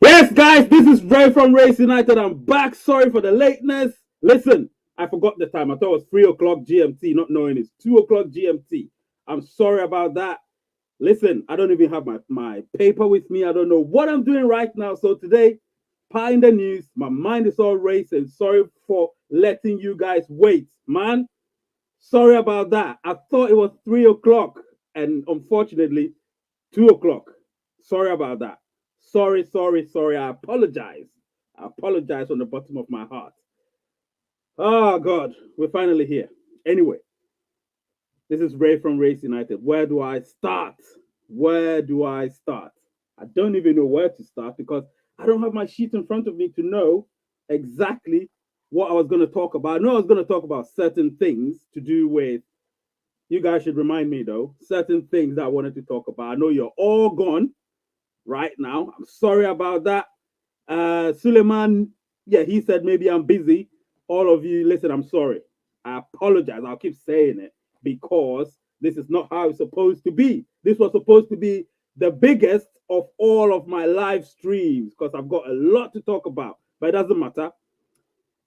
Yes, guys, this is Ray from Race United. I'm back. Sorry for the lateness. Listen, I forgot the time. I thought it was 3 o'clock GMT, not knowing it's 2 o'clock GMT. I'm sorry about that. Listen, I don't even have my paper with me. I don't know what I'm doing right now. So today, pie in the news. My mind is all racing. Sorry for letting you guys wait, man. Sorry about that. I thought it was 3 o'clock, and unfortunately, 2 o'clock. Sorry about that. Sorry, sorry, sorry. I apologize. I apologize from the bottom of my heart. Oh God, we're finally here. Anyway, this is Ray from Race United. Where do I start? Where do I start? I don't even know where to start because I don't have my sheet in front of me to know exactly what I was going to talk about. I know I was going to talk about certain things to do with, you guys should remind me though, certain things that I wanted to talk about. I know you're all gone right now. I'm sorry about that. Suleiman, yeah, he said maybe I'm busy. All of you, listen, I'm sorry. I apologize. I'll keep saying it because this is not how it's supposed to be. This was supposed to be the biggest of all of my live streams because I've got a lot to talk about, but it doesn't matter.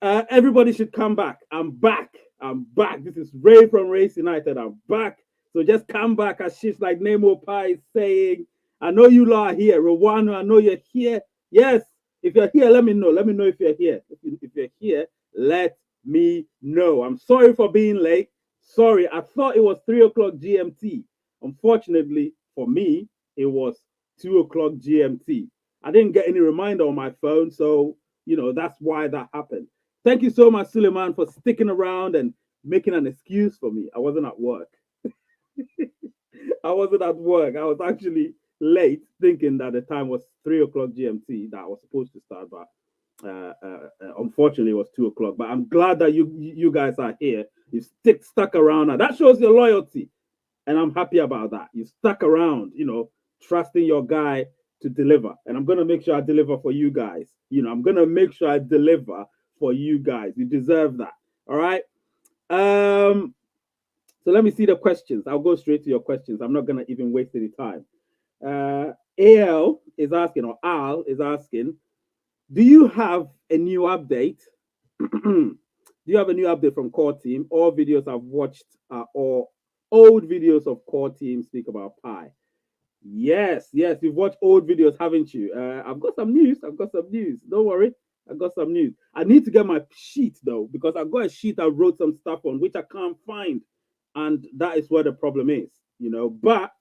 Everybody should come back. I'm back. I'm back. This is Ray from Race United. I'm back. So just come back as shit like Nemo Pie is saying. I know you lot are here. Rwano, I know you're here. Yes. If you're here, let me know. Let me know if you're here. If you're here, let me know. I'm sorry for being late. Sorry. I thought it was 3 o'clock GMT. Unfortunately, for me, it was 2 o'clock GMT. I didn't get any reminder on my phone. So, that's why that happened. Thank you so much, Suleiman, for sticking around and making an excuse for me. I wasn't at work. I wasn't at work. I was actually late, thinking that the time was 3 o'clock GMT that I was supposed to start, but unfortunately, it was 2 o'clock. But I'm glad that you guys are here. You stuck around, and that shows your loyalty, and I'm happy about that. You stuck around, trusting your guy to deliver, and I'm gonna make sure I deliver for you guys. I'm gonna make sure I deliver for you guys. You deserve that. All right. Um. So let me see the questions. I'll go straight to your questions. I'm not gonna even waste any time. Al is asking, or Al is asking, do you have a new update? Do you have a new update from core team? All videos I've watched are all old videos of core team speak about Pi. Yes, yes, you've watched old videos, haven't you? I've got some news. I've got some news. Don't worry. I got some news. I need to get my sheet though, because I've got a sheet I wrote some stuff on, which I can't find, and that is where the problem is. But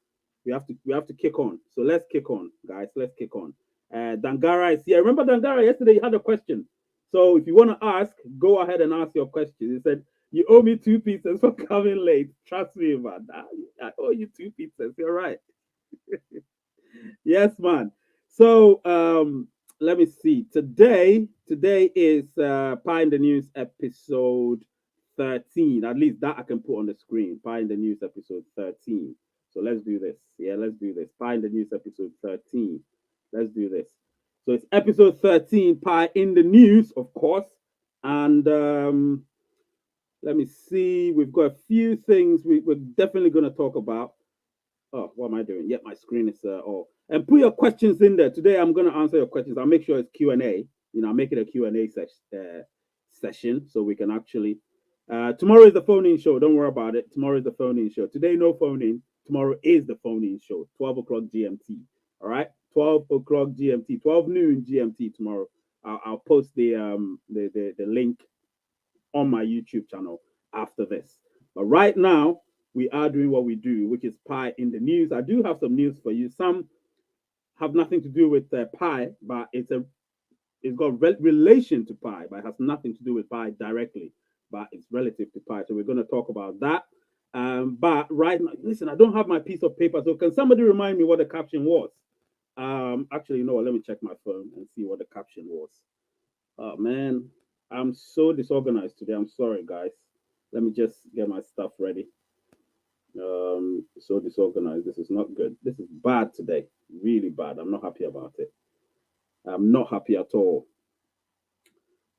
we have to kick on. So let's kick on, guys. Let's kick on. Dangara is here. Remember Dangara? Yesterday you had a question. So if you want to ask, go ahead and ask your question. He said, "You owe me 2 pizzas for coming late. Trust me, man. I owe you 2 pizzas. You're right." Yes, man. So let me see. Today is Pie in the News episode 13. At least that I can put on the screen. Pie in the News episode 13. So let's do this. Yeah, let's do this. Pie in the News episode 13. Let's do this. So it's episode 13, Pie in the News, of course. And let me see. We've got a few things we're definitely going to talk about. Oh, what am I doing? Yep, my screen is off. And put your questions in there. Today, I'm going to answer your questions. I'll make sure it's Q&A. I'll make it a Q&A session so we can actually... tomorrow is the phone-in show. Don't worry about it. Tomorrow is the phone-in show. Today, no phone-in. Tomorrow is the phone-in show. 12 o'clock GMT. All right? 12 o'clock GMT. 12 noon GMT tomorrow. I'll post the link on my YouTube channel after this. But right now, we are doing what we do, which is pie in the news. I do have some news for you. Some have nothing to do with pie, but it's got relation to pie, but it has nothing to do with pie directly. But it's relative to pie, so we're going to talk about that. But right now, listen, I don't have my piece of paper, so can somebody remind me what the caption was? Actually, you know what? Let me check my phone and see what the caption was. Oh man, I'm so disorganized today. I'm sorry, guys. Let me just get my stuff ready. So disorganized. This is not good. This is bad today. Really bad. I'm not happy about it. I'm not happy at all.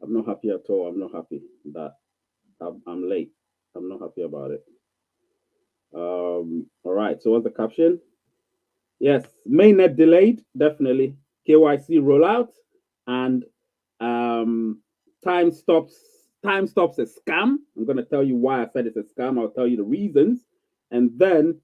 I'm not happy at all. I'm not happy that I'm late. I'm not happy about it. All right. So what's the caption? Yes, mainnet delayed. Definitely. KYC rollout, and time stops. Time stops a scam. I'm going to tell you why I said it's a scam. I'll tell you the reasons, and then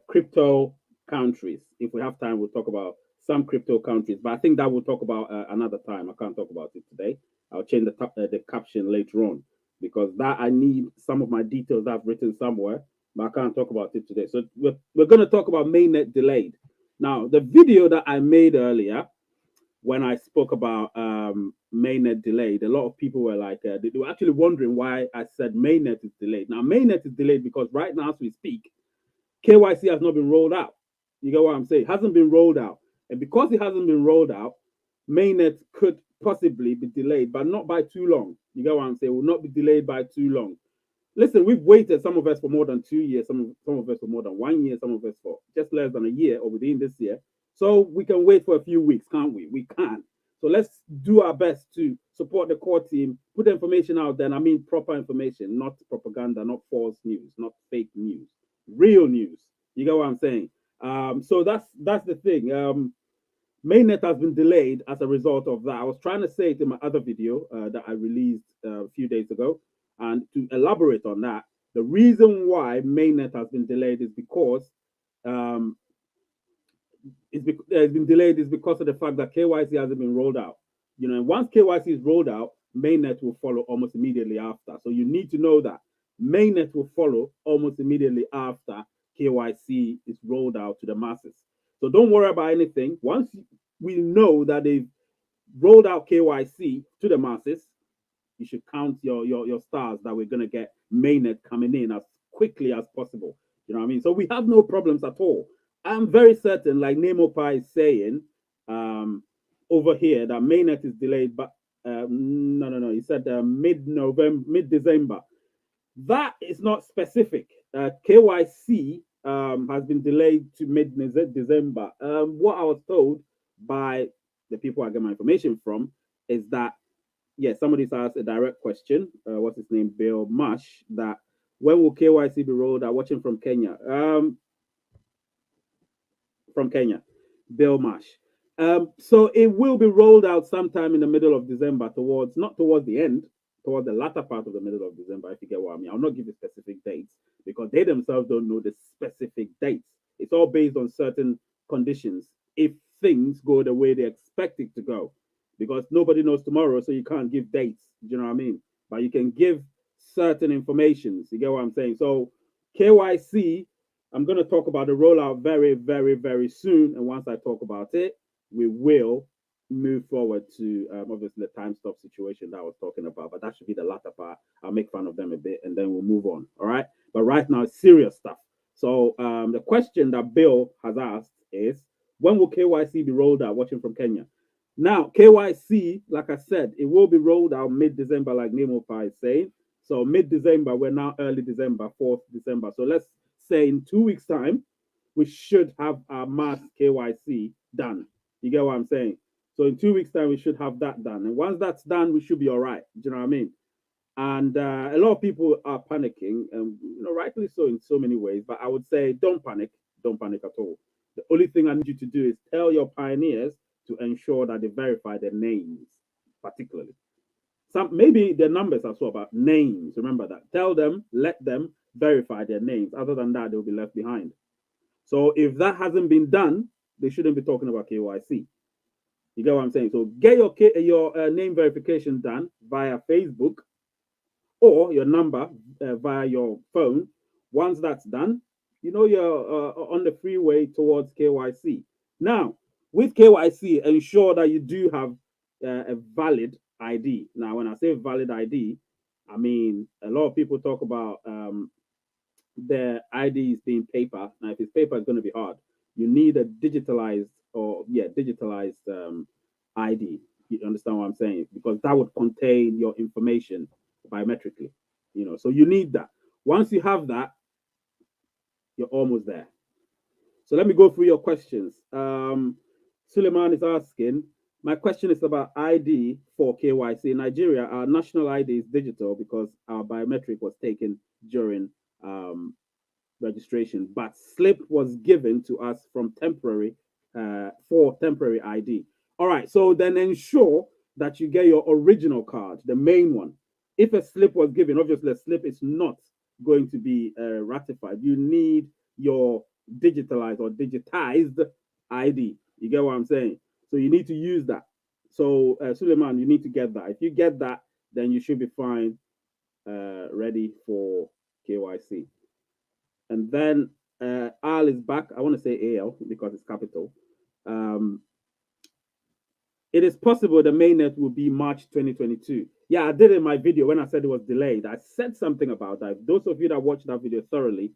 crypto countries. If we have time, we'll talk about some crypto countries, but I think that we'll talk about another time. I can't talk about it today. I'll change the caption later on because that I need some of my details that I've written somewhere, but I can't talk about it today. So we're going to talk about Mainnet Delayed. Now, the video that I made earlier when I spoke about Mainnet Delayed, a lot of people were like, they were actually wondering why I said Mainnet is delayed. Now, Mainnet is delayed because right now, as we speak, KYC has not been rolled out. You get what I'm saying? It hasn't been rolled out. And because it hasn't been rolled out, Mainnet could possibly be delayed, but not by too long. You get what I'm saying? It will not be delayed by too long. Listen, we've waited, some of us for more than 2 years, some of us for more than 1 year, some of us for just less than a year or within this year. So we can wait for a few weeks, can't we? We can. So let's do our best to support the core team, put the information out there. And I mean proper information, not propaganda, not false news, not fake news, real news. You get what I'm saying? So that's the thing. Mainnet has been delayed as a result of that. I was trying to say it in my other video that I released a few days ago. And to elaborate on that, the reason why Mainnet has been delayed is because it's been delayed is because of the fact that KYC hasn't been rolled out. You know, and once KYC is rolled out, Mainnet will follow almost immediately after. So you need to know that Mainnet will follow almost immediately after KYC is rolled out to the masses. So don't worry about anything. Once we know that they've rolled out KYC to the masses, you should count your stars that we're going to get Mainnet coming in as quickly as possible. You know what I mean? So we have no problems at all. I'm very certain, like Nemopai is saying over here, that Mainnet is delayed, but no. He said mid-November, mid-December. That is not specific. KYC has been delayed to mid-December. What I was told by the people I get my information from is that, yeah, somebody's asked a direct question. What's his name? Bill Mash. That when will KYC be rolled out? Watching from Kenya. From Kenya, Bill Mash. So it will be rolled out sometime in the middle of December, not towards the end, towards the latter part of the middle of December, if you get what I mean. I'll not give you specific dates because they themselves don't know the specific dates. It's all based on certain conditions. If things go the way they expect it to go, because nobody knows tomorrow, so you can't give dates. Do you know what I mean? But you can give certain informations. You get what I'm saying? So KYC, I'm going to talk about the rollout very, very, very soon. And once I talk about it, we will move forward to obviously the time stop situation that I was talking about. But that should be the latter part. I'll make fun of them a bit and then we'll move on. All right. But right now, it's serious stuff. So the question that Bill has asked is, when will KYC be rolled out? Watching from Kenya. Now, KYC, like I said, it will be rolled out mid-December, like Nemo Pi is saying. So mid-December, we're now early December, 4th December. So let's say in 2 weeks' time, we should have our mass KYC done. You get what I'm saying? So in 2 weeks' time, we should have that done. And once that's done, we should be all right. Do you know what I mean? And a lot of people are panicking, and rightly so in so many ways. But I would say, don't panic at all. The only thing I need you to do is tell your pioneers to ensure that they verify their names, particularly. Maybe their numbers as well, but names. Remember that. Tell them, let them verify their names. Other than that, they'll be left behind. So if that hasn't been done, they shouldn't be talking about KYC. You get what I'm saying? So get your name verification done via Facebook or your number via your phone. Once that's done, you're on the freeway towards KYC. Now, with KYC, ensure that you do have a valid ID. Now, when I say valid ID, I mean a lot of people talk about their IDs being paper. Now, if it's paper, it's going to be hard. You need a digitalized ID. You understand what I'm saying? Because that would contain your information biometrically. So you need that. Once you have that, you're almost there. So let me go through your questions. Suleiman is asking, my question is about ID for KYC. In Nigeria, our national ID is digital because our biometric was taken during registration, but slip was given to us from temporary for temporary ID. All right, so then ensure that you get your original card, the main one. If a slip was given, obviously a slip is not going to be ratified. You need your digitalized or digitized ID. You get what I'm saying? So you need to use that. So Suleiman, you need to get that. If you get that, then you should be fine, ready for KYC. And then Al is back. I want to say AL because it's capital. Um, it is possible the mainnet will be March 2022. Yeah, I did in my video when I said it was delayed. I said something about that. Those of you that watched that video thoroughly,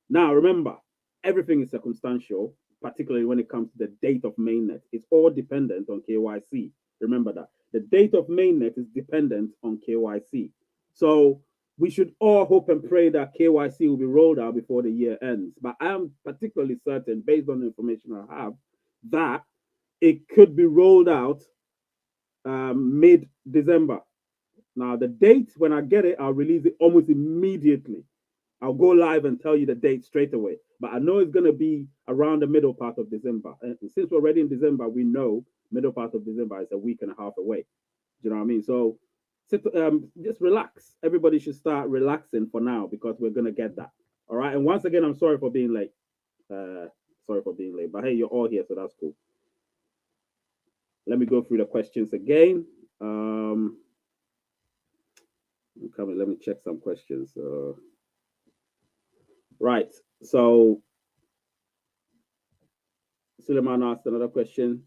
now remember, everything is circumstantial, particularly when it comes to the date of mainnet. It's all dependent on KYC. Remember that. The date of mainnet is dependent on KYC. So we should all hope and pray that KYC will be rolled out before the year ends. But I am particularly certain, based on the information I have, that it could be rolled out mid-December. Now, the date, when I get it, I'll release it almost immediately. I'll go live and tell you the date straight away. But I know it's going to be around the middle part of December. And since we're already in December, we know middle part of December is a week and a half away. Do you know what I mean? So just relax. Everybody should start relaxing for now because we're going to get that. All right. And once again, I'm sorry for being late. Sorry for being late. But hey, you're all here, so that's cool. Let me go through the questions again. Let me check some questions. Right. So Suleiman asked another question.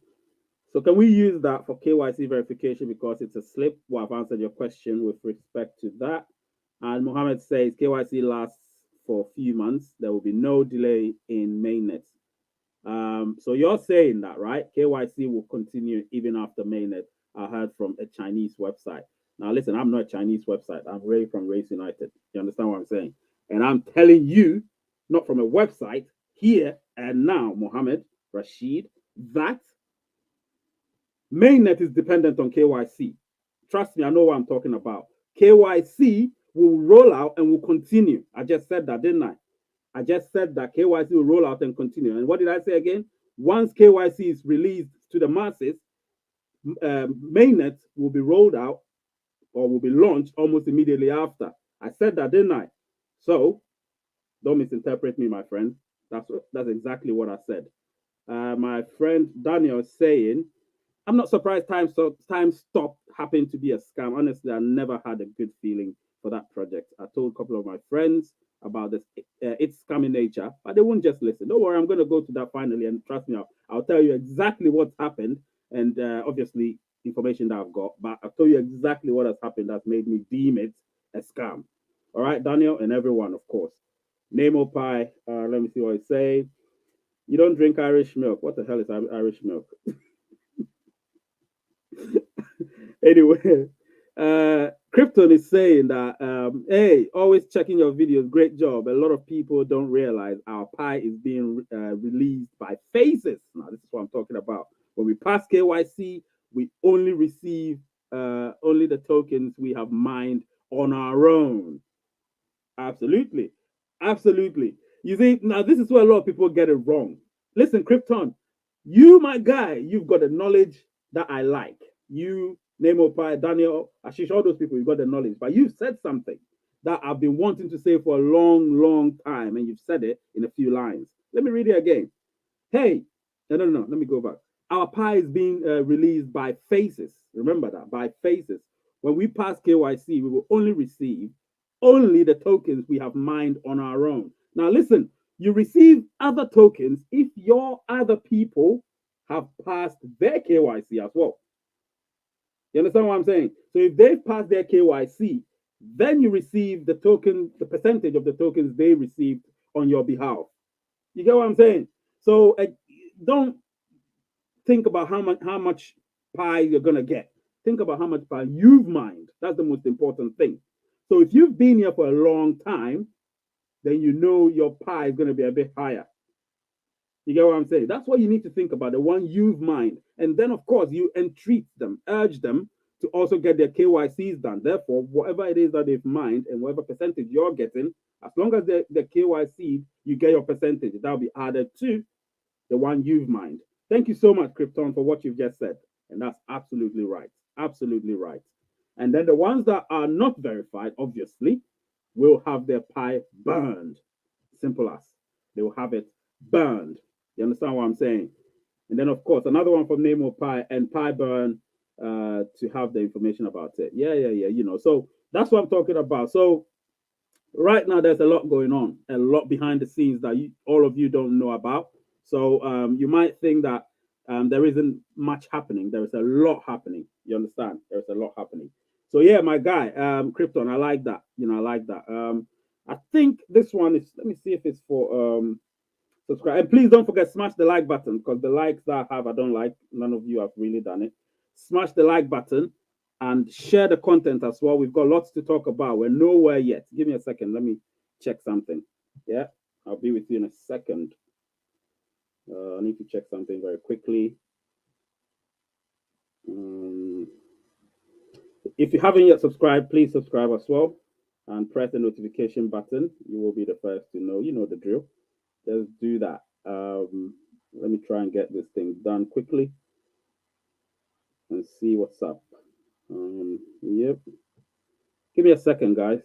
So can we use that for KYC verification because it's a slip? Well, I've answered your question with respect to that. And Mohammed says KYC lasts for a few months. There will be no delay in mainnet. So you're saying that, right? KYC will continue even after mainnet. I heard from a Chinese website. Now, listen, I'm not a Chinese website. I'm really from Race United. You understand what I'm saying? And I'm telling you, not from a website, here and now, Mohammed Rashid, that mainnet is dependent on KYC. Trust me, I know what I'm talking about. KYC will roll out and will continue. I just said that, didn't I? I just said that KYC will roll out and continue. And what did I say again? Once KYC is released to the masses, mainnet will be rolled out or will be launched almost immediately after. I said that, didn't I? So don't misinterpret me, my friend. That's exactly what I said. My friend Daniel is saying, I'm not surprised Timestop happened to be a scam. Honestly, I never had a good feeling for that project. I told a couple of my friends about this. Its scamming nature, but they won't just listen. Don't worry, I'm going to go to that finally, and trust me, I'll tell you exactly what's happened, and obviously information that I've got. But I'll tell you exactly what has happened that's made me deem it a scam. All right, Daniel and everyone, of course. Nemo Pie. Let me see what I say. You don't drink Irish milk. What the hell is Irish milk? Anyway, Krypton is saying that, hey, always checking your videos. Great job. A lot of people don't realize our pie is being released by faces. Now, this is what I'm talking about. When we pass KYC, we only receive only the tokens we have mined on our own. Absolutely. Absolutely. You see, now this is where a lot of people get it wrong. Listen, Krypton, you, my guy, you've got the knowledge that I like. You, Nemo Pai, Daniel, Ashish, all those people, you've got the knowledge. But you've said something that I've been wanting to say for a long, long time, and you've said it in a few lines. Let me read it again. Hey, no, let me go back. Our pie is being released by faces. Remember that, by faces. When we pass KYC, we will only receive only the tokens we have mined on our own. Now, listen, you receive other tokens if your other people have passed their KYC as well. You understand what I'm saying? So if they've passed their KYC, then you receive the token, the percentage of the tokens they received on your behalf. You get what I'm saying? So don't think about how much pie you're gonna get. Think about how much pie you've mined. That's the most important thing. So if you've been here for a long time, then you know your pie is going to be a bit higher. You get what I'm saying? That's what you need to think about, the one you've mined. And then, of course, you entreat them, urge them to also get their KYCs done. Therefore, whatever it is that they've mined and whatever percentage you're getting, as long as they're KYC, you get your percentage. That'll be added to the one you've mined. Thank you so much, Krypton, for what you've just said. And that's absolutely right. Absolutely right. And then the ones that are not verified, obviously, will have their pie burned. Simple as. They will have it burned. You understand what I'm saying? And then, of course, another one from Name of Pie and Pie Burn to have the information about it. Yeah, yeah, yeah. So that's what I'm talking about. So right now there's a lot going on, a lot behind the scenes that all of you don't know about. So you might think that there isn't much happening. There is a lot happening. You understand? There's a lot happening. So yeah, my guy, Krypton, I like that. I like that. I think this one is. Let me see if it's for subscribe. And please don't forget, smash the like button because the likes that I have, I don't like. None of you have really done it. Smash the like button and share the content as well. We've got lots to talk about. We're nowhere yet. Give me a second. Let me check something. Yeah, I'll be with you in a second. I need to check something very quickly. If you haven't yet subscribed, please subscribe as well and press the notification button. You will be the first to know. You know the drill. Let's do that. Let me try and get this thing done quickly and see what's up. Yep. Give me a second, guys.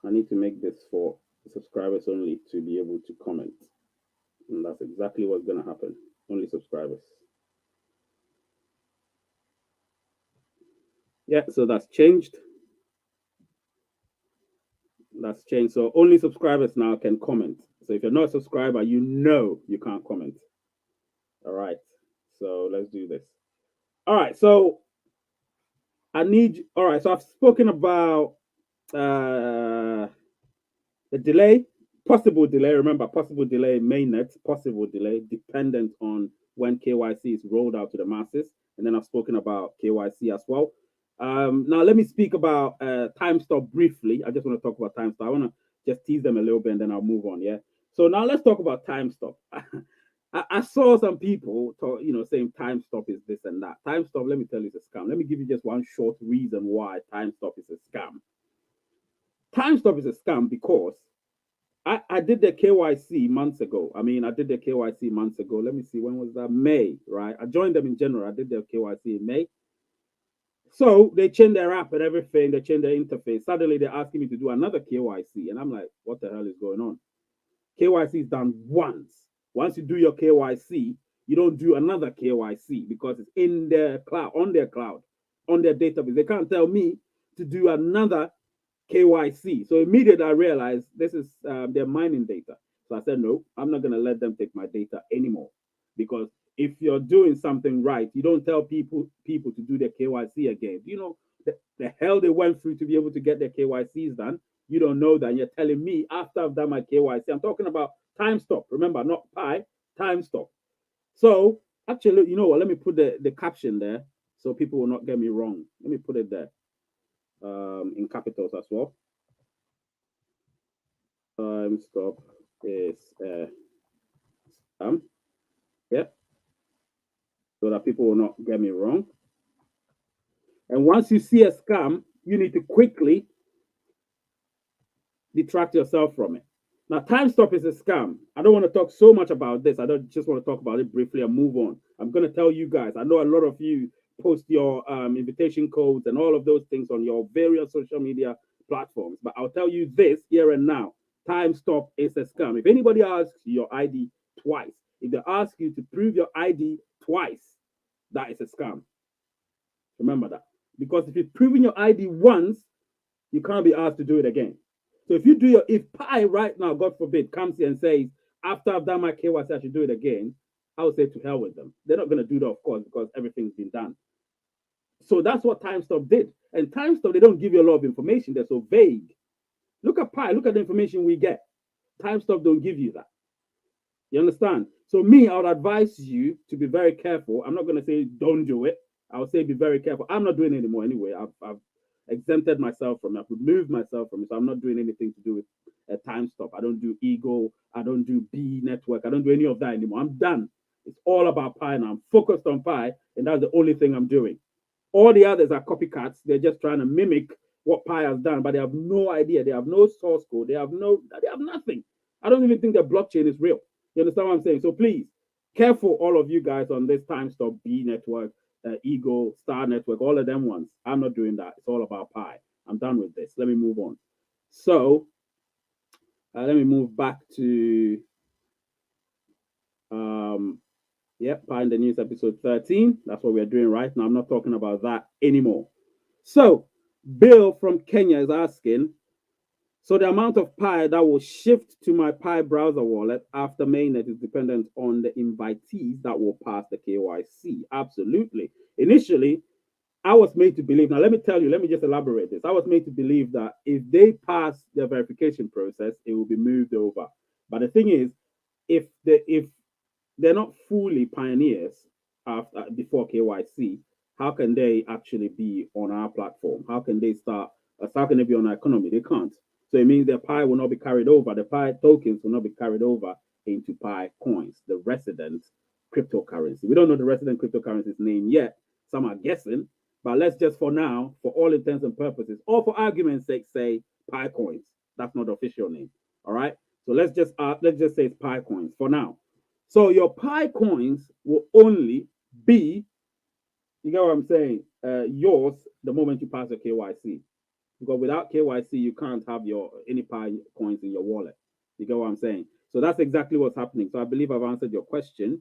I need to make this for subscribers only to be able to comment. And that's exactly what's going to happen. Only subscribers. Yeah, so that's changed. That's changed. So only subscribers now can comment. So if you're not a subscriber, you can't comment. All right. So let's do this. All right. So all right. So I've spoken about the delay, possible delay. Remember, possible delay, mainnet, possible delay, dependent on when KYC is rolled out to the masses. And then I've spoken about KYC as well. Now, let me speak about Timestop briefly. I just want to talk about Timestop. I want to just tease them a little bit and then I'll move on. Yeah. So now let's talk about Timestop. I saw some people talk, saying Timestop is this and that. Timestop, let me tell you, it's a scam. Let me give you just one short reason why Timestop is a scam. Timestop is a scam because I did the KYC months ago. I did the KYC months ago. Let me see, when was that? May, right? I joined them in January. I did their KYC in May. So they changed their app and everything. They changed their interface. Suddenly they're asking me to do another KYC. And I'm like, what the hell is going on? KYC is done once. Once you do your KYC, you don't do another KYC because it's in their cloud, on their database. They can't tell me to do another KYC. So immediately I realized this is their mining data. So I said, no, I'm not going to let them take my data anymore. Because if you're doing something right, you don't tell people to do their KYC again. You know the hell they went through to be able to get their KYCs done. You don't know that. And you're telling me after I've done my KYC, I'm talking about Timestop. Remember, not Pi, Timestop. So actually, you know what? Let me put the caption there so people will not get me wrong. Let me put it there. In capitals as well. Timestop is scam. Yeah. So that people will not get me wrong. And once you see a scam, you need to quickly detract yourself from it. Now, Timestop is a scam. I don't want to talk so much about this. I don't just want to talk about it briefly and move on. I'm going to tell you guys. I know a lot of you post your invitation codes and all of those things on your various social media platforms. But I'll tell you this here and now. Timestop is a scam. If anybody asks your ID twice, if they ask you to prove your ID twice, that is a scam. Remember that. Because if you're proving your ID once, you can't be asked to do it again. So if Pi right now, God forbid, comes here and says, after I've done my KYC, I should do it again, I would say to hell with them. They're not going to do that, of course, because everything's been done. So that's what Timestop did. And Timestop, they don't give you a lot of information. They're so vague. Look at Pi. Look at the information we get. Timestop don't give you that. You understand? So me, I would advise you to be very careful. I'm not going to say don't do it. I would say be very careful. I'm not doing it anymore anyway. I've exempted myself from it. I've removed myself from it. So I'm not doing anything to do with a Timestop. I don't do Eagle. I don't do B Network. I don't do any of that anymore. I'm done. It's all about Pi now. I'm focused on Pi, and that's the only thing I'm doing. All the others are copycats. They're just trying to mimic what Pi has done, but they have no idea. They have no source code. They have nothing. I don't even think their blockchain is real. You understand what I'm saying? So please, careful, all of you guys on this Timestope B network, Eagle, Star Network, all of them ones. I'm not doing that. It's all about Pi. I'm done with this. Let me move on. So let me move back to yep, Pi in the News episode 13. That's what we're doing right now. I'm not talking about that anymore. So Bill from Kenya is asking, so the amount of Pi that will shift to my Pi browser wallet after mainnet is dependent on the invitees that will pass the KYC. Absolutely. Initially, I was made to believe, now let me tell you, let me just elaborate this. I was made to believe that if they pass the verification process, it will be moved over. But the thing is, if they're not fully pioneers after before KYC, how can they actually be on our platform? How can they start? How can they be on our economy? They can't. So it means their Pi will not be carried over. The Pi tokens will not be carried over into Pi coins, the resident cryptocurrency. We don't know the resident cryptocurrency's name yet. Some are guessing, but let's just for now, for all intents and purposes, or for argument's sake, say Pi coins. That's not the official name. All right. So let's just say it's Pi coins for now. So your Pi coins will only be, you get what I'm saying, yours the moment you pass your KYC. Because without KYC, you can't have your any Pi coins in your wallet. You get what I'm saying? So that's exactly what's happening. So I believe I've answered your question.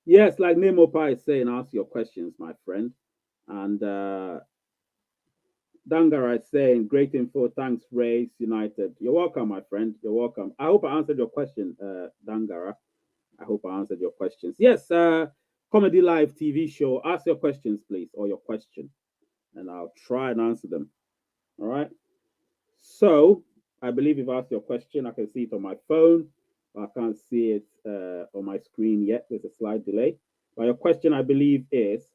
Yes, like Nemo Pi is saying, ask your questions, my friend. And Dangara is saying, great info. Thanks, Race United. You're welcome, my friend. You're welcome. I hope I answered your question, Dangara. I hope I answered your questions. Yes, Comedy Live TV show. Ask your questions, please, or your question, and I'll try and answer them. All right. So I believe you've asked your question. I can see it on my phone. I can't see it on my screen yet. There's a slight delay. But your question, I believe, is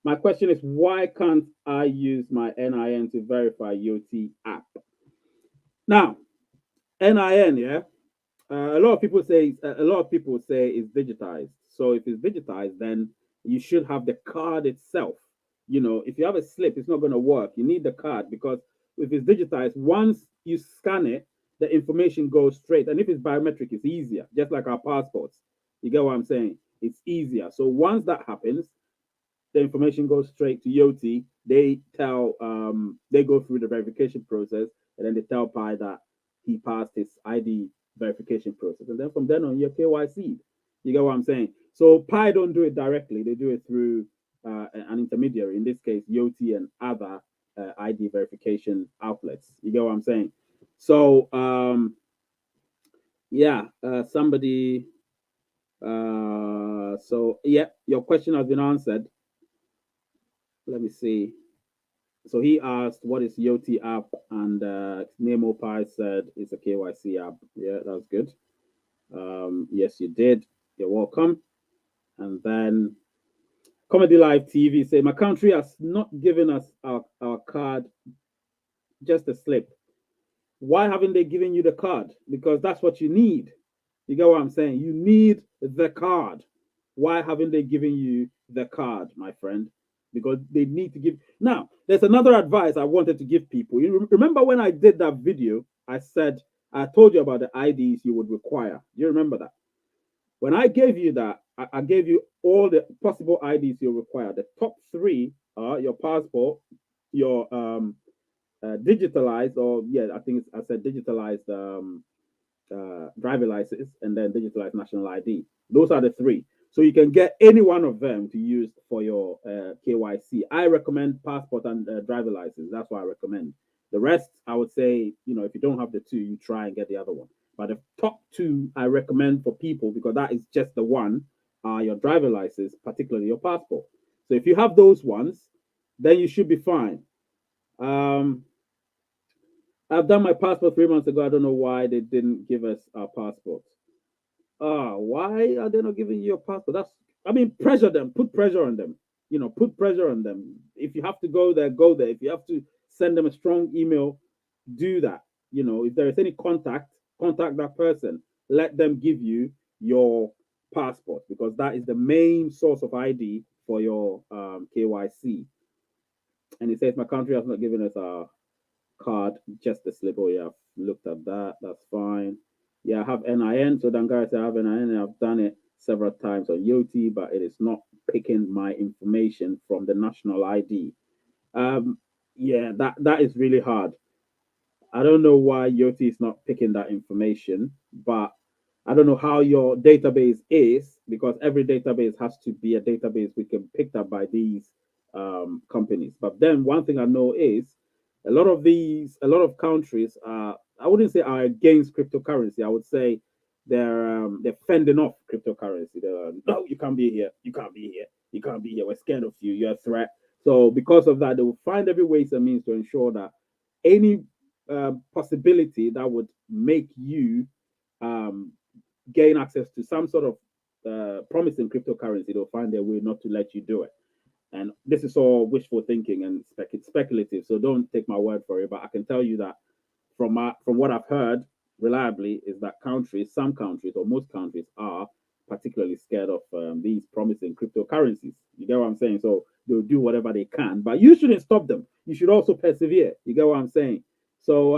my question is why can't I use my NIN to verify YOT app? Now, NIN, yeah. A lot of people say it's digitized. So if it's digitized, then you should have the card itself. You know, if you have a slip, it's not going to work. You need the card because if it's digitized, once you scan it, the information goes straight. And if it's biometric, it's easier, just like our passports. You get what I'm saying? It's easier. So once that happens, the information goes straight to YOT. They go through the verification process, and then they tell Pi that he passed his ID verification process, and then from then on, you're KYC. You get what I'm saying? So Pi don't do it directly; they do it through an intermediary. In this case, YOT and other ID verification outlets. You get what I'm saying? So yeah, somebody. So yeah, your question has been answered. Let me see. So he asked, what is YOT app? And Nemo Pi said it's a KYC app. Yeah, that's good. Yes, you did. You're welcome. And then Comedy Live TV say, my country has not given us our card, just a slip. Why haven't they given you the card? Because that's what you need. You get what I'm saying? You need the card. Why haven't they given you the card, my friend? Because they need to give. Now, there's another advice I wanted to give people. You remember when I did that video, I said, I told you about the IDs you would require. Do you remember that? When I gave you that, I gave you all the possible IDs you require. The top three are your passport, your digitalized, or yeah, I think I said digitalized driver license, and then digitalized national ID. Those are the three. So you can get any one of them to use for your KYC. I recommend passport and driver license. That's what I recommend. The rest, I would say, if you don't have the two, you try and get the other one. But the top two I recommend for people, because that is just the one, your driver license, particularly your passport. So if you have those ones, then you should be fine. I've done my passport 3 months ago. I don't know why they didn't give us our passports. Why are they not giving you your passport? Pressure them, put pressure on them. Put pressure on them. If you have to go there, go there. If you have to send them a strong email, do that. If there is any contact that person. Let them give you your passport, because that is the main source of ID for your KYC. And it says my country has not given us our card, just a slip. Oh yeah, I've looked at that. That's fine. Yeah, I have NIN. So Dangara said I have NIN and I've done it several times on Yoti, but it is not picking my information from the national ID. Um, yeah, that is really hard. I don't know why Yoti is not picking that information, but I don't know how your database is because every database has to be a database we can picked up by these companies. But then one thing I know is a lot of countries are, I wouldn't say are against cryptocurrency. I would say they're fending off cryptocurrency. They're no, you can't be here. You can't be here. You can't be here. We're scared of you. You're a threat. So because of that, they will find every ways and means to ensure that any possibility that would make you um, gain access to some sort of promising cryptocurrency, they'll find their way not to let you do it. And this is all wishful thinking and speculative. So don't take my word for it. But I can tell you that from what I've heard reliably is that some countries or most countries are particularly scared of these promising cryptocurrencies. You get what I'm saying? So they'll do whatever they can, but you shouldn't stop them. You should also persevere. You get what I'm saying? So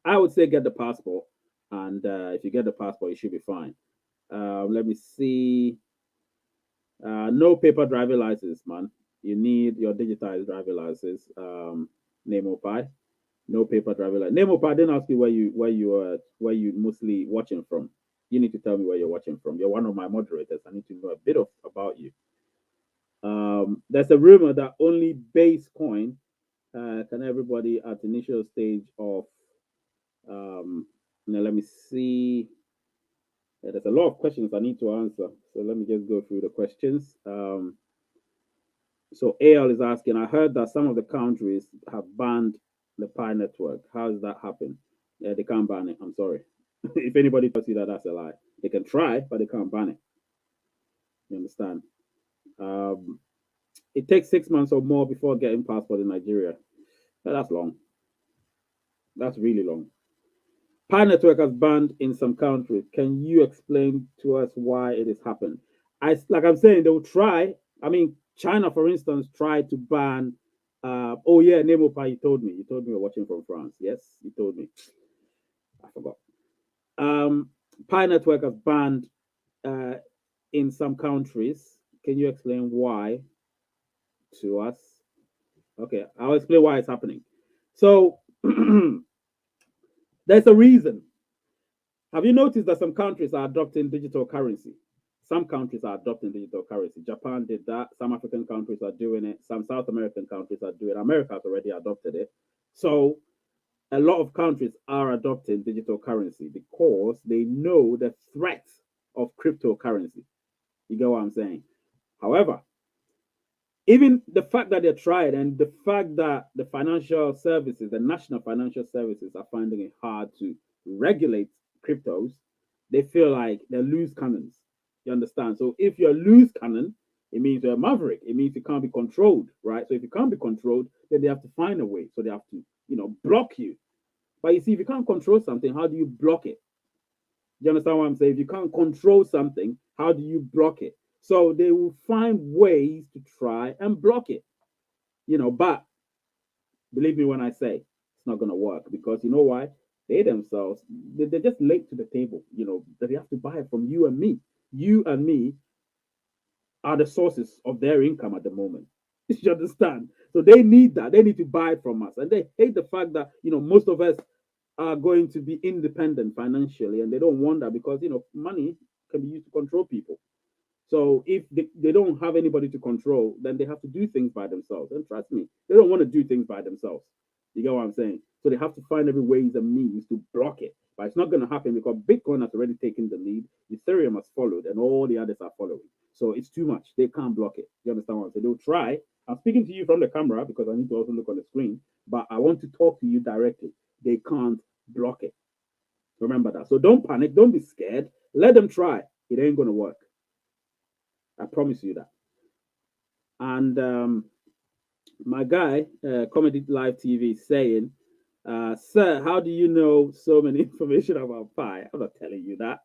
I would say get the passport, and if you get the passport, you should be fine. Let me see. No paper driver license, man. You need your digitized driver license. Name Pi. No paper driver license. Name I didn't ask you where you mostly watching from. You need to tell me where you're watching from. You're one of my moderators. I need to know a bit of about you. There's a rumor that only base coin can everybody at initial stage of now let me see. There's a lot of questions I need to answer. So let me just go through the questions. So AL is asking, I heard that some of the countries have banned the Pi network. How does that happen? Yeah, they can't ban it. I'm sorry. If anybody tells you that, that's a lie. They can try, but they can't ban it. You understand? Um, it takes 6 months or more before getting passport in Nigeria. That's long. That's really long. Pi network has banned in some countries. Can you explain to us why it has happened? Like I'm saying, they'll try. I mean, China, for instance, tried to ban. Oh yeah, Nemo Pi. You told me. You told me you're watching from France. Yes, you told me. I forgot. Um, Pi network has banned uh, in some countries. Can you explain why to us? Okay, I'll explain why it's happening. So there's a reason. Have you noticed that some countries are adopting digital currency? Some countries are adopting digital currency. Japan did that. Some African countries are doing it. Some South American countries are doing it. America has already adopted it. So a lot of countries are adopting digital currency because they know the threat of cryptocurrency. You get what I'm saying? However, even the fact that they tried and the fact that the financial services, the national financial services, are finding it hard to regulate cryptos, they feel like they're loose cannons. You understand? So if you're loose cannon, it means you're a maverick. It means you can't be controlled, right? So if you can't be controlled, then they have to find a way. So they have to, block you. But you see, if you can't control something, how do you block it? You understand what I'm saying? If you can't control something, how do you block it? So they will find ways to try and block it. But believe me when I say it's not going to work because you know why? They themselves, they're just late to the table, that they have to buy it from you and me. You and me are the sources of their income at the moment. You understand? So they need that. They need to buy it from us. And they hate the fact that, most of us are going to be independent financially and they don't want that because, money can be used to control people. So if they don't have anybody to control, then they have to do things by themselves. And trust me, they don't want to do things by themselves. You get what I'm saying? So they have to find every ways and means to block it. But it's not going to happen because Bitcoin has already taken the lead. Ethereum has followed, and all the others are following. So it's too much. They can't block it. You understand what I'm saying? They'll try. I'm speaking to you from the camera because I need to also look on the screen. But I want to talk to you directly. They can't block it. Remember that. So don't panic. Don't be scared. Let them try. It ain't going to work. I promise you that. And my guy, Comedy Live TV, is saying, Sir, how do you know so many information about Pi? I'm not telling you that.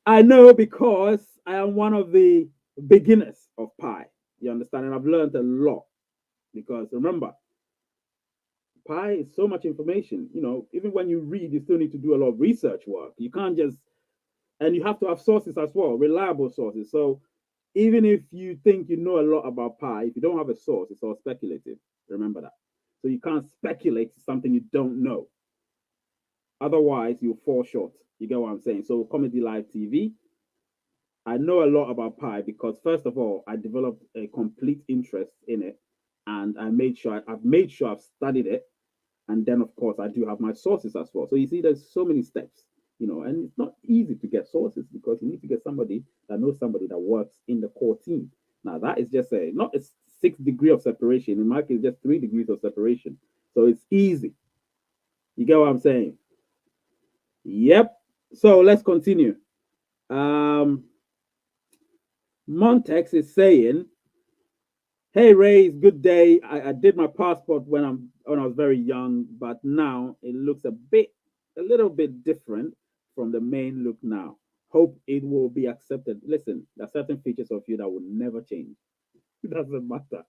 I know because I am one of the beginners of Pi. You understand? And I've learned a lot. Because remember, Pi is so much information. Even when you read, you still need to do a lot of research work. You can't just, and you have to have sources as well, reliable sources. So even if you think you know a lot about Pi, if you don't have a source, it's all speculative. Remember that. So you can't speculate something you don't know. Otherwise, you'll fall short. You get what I'm saying? So Comedy Live TV, I know a lot about Pi because first of all, I developed a complete interest in it, and I've made sure I've studied it, and then of course I do have my sources as well. So you see, there's so many steps, and it's not easy to get sources because you need to get somebody that knows somebody that works in the core team. Now that is just a not a 6 degree of separation. In my case, just 3 degrees of separation. So it's easy. You get what I'm saying? Yep. So let's continue. Um, Montex is saying, "Hey Ray, good day. I did my passport when I was very young, but now it looks a little bit different from the main look now. Hope it will be accepted." Listen, there are certain features of you that will never change. It doesn't matter.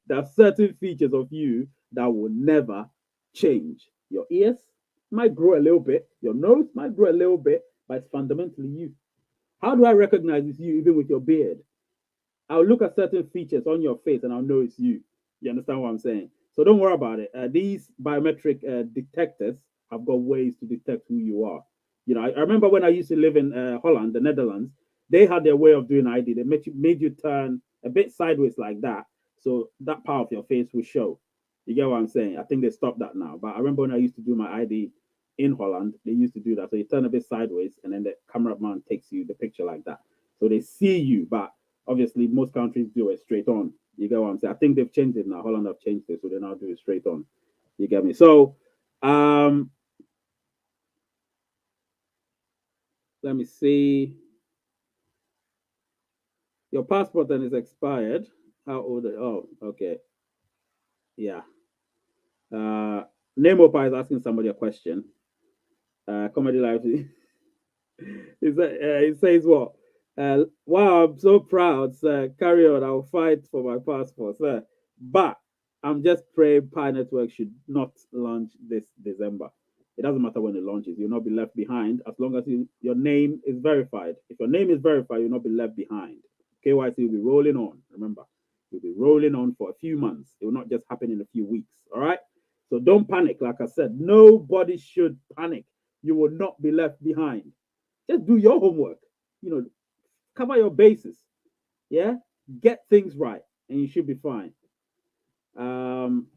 There are certain features of you that will never change. Your ears might grow a little bit, your nose might grow a little bit, but it's fundamentally you. How do I recognize it's you even with your beard? I'll look at certain features on your face and I'll know it's you. You understand what I'm saying? So don't worry about it. These biometric detectors have got ways to detect who you are. I remember when I used to live in Holland, the Netherlands, they had their way of doing ID. They made you turn a bit sideways like that, so that part of your face will show. You get what I'm saying? I think they stopped that now. But I remember when I used to do my ID in Holland, they used to do that. So you turn a bit sideways, and then the cameraman takes you the picture like that. So they see you, but obviously most countries do it straight on. You get what I'm saying? I think they've changed it now. Holland have changed it, so they now do it straight on. You get me? So um let me see. Your passport then is expired. How old are you? Oh, okay. Yeah. Uh Nemopa is asking somebody a question. Comedy Live. It says what? Wow, I'm so proud, sir. Carry on. I'll fight for my passport, sir. But I'm just praying Pi Network should not launch this December. It doesn't matter when it launches. You'll not be left behind as long as your name is verified. If your name is verified, you'll not be left behind. KYC will be rolling on. Remember, you'll be rolling on for a few months. It will not just happen in a few weeks. All right? So don't panic. Like I said, nobody should panic. You will not be left behind. Just do your homework. You know, cover your bases. Yeah, get things right, and you should be fine. Um,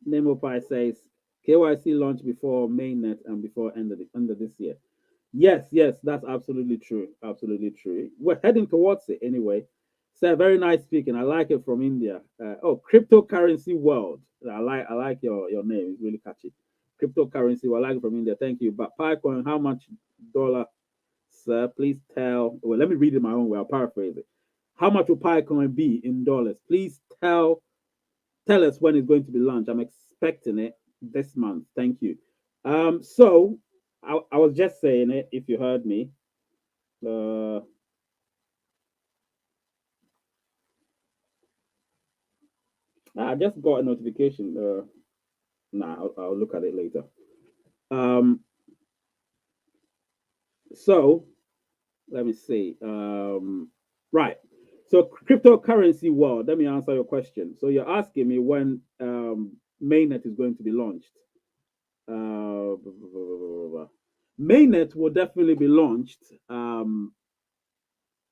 Nemopai says KYC launch before mainnet and before end of this year. Yes, yes, that's absolutely true. Absolutely true. We're heading towards it anyway. So very nice speaking. I like it from India. Cryptocurrency world. I like your name. It's really catchy. Cryptocurrency. Well, I like it from India. Thank you. But Picoin, how much dollar, sir? Please tell. Well, let me read it my own way. I'll paraphrase it. How much will Picoin be in dollars? Please tell us when it's going to be launched. I'm expecting it this month. Thank you. So I was just saying it. If you heard me, uh, I just got a notification. Nah, I'll look at it later. Um, so let me see. Right. So cryptocurrency world. Let me answer your question. So you're asking me when mainnet is going to be launched. Uh, Mainnet will definitely be launched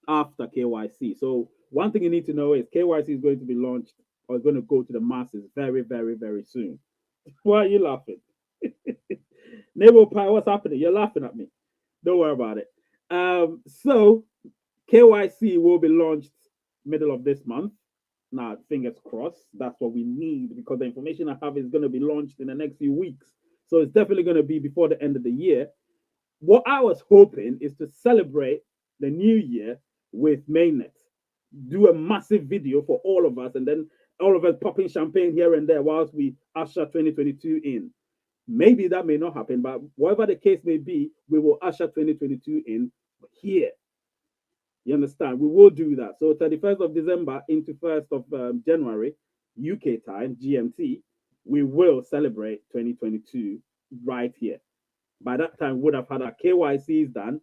after KYC. So one thing you need to know is KYC is going to be launched or is going to go to the masses very, very, very soon. Why are you laughing? Neighbor Pie, what's happening? You're laughing at me. Don't worry about it. So KYC will be launched middle of this month. Now, fingers crossed. That's what we need because the information I have is going to be launched in the next few weeks. So it's definitely going to be before the end of the year. What I was hoping is to celebrate the new year with Mainnet, do a massive video for all of us, and then all of us popping champagne here and there whilst we usher 2022 in. Maybe that may not happen, but whatever the case may be, we will usher 2022 in here. You understand? We will do that. So 31st of December into 1st of January, UK time, GMT, we will celebrate 2022 right here. By that time, we would have had our KYCs done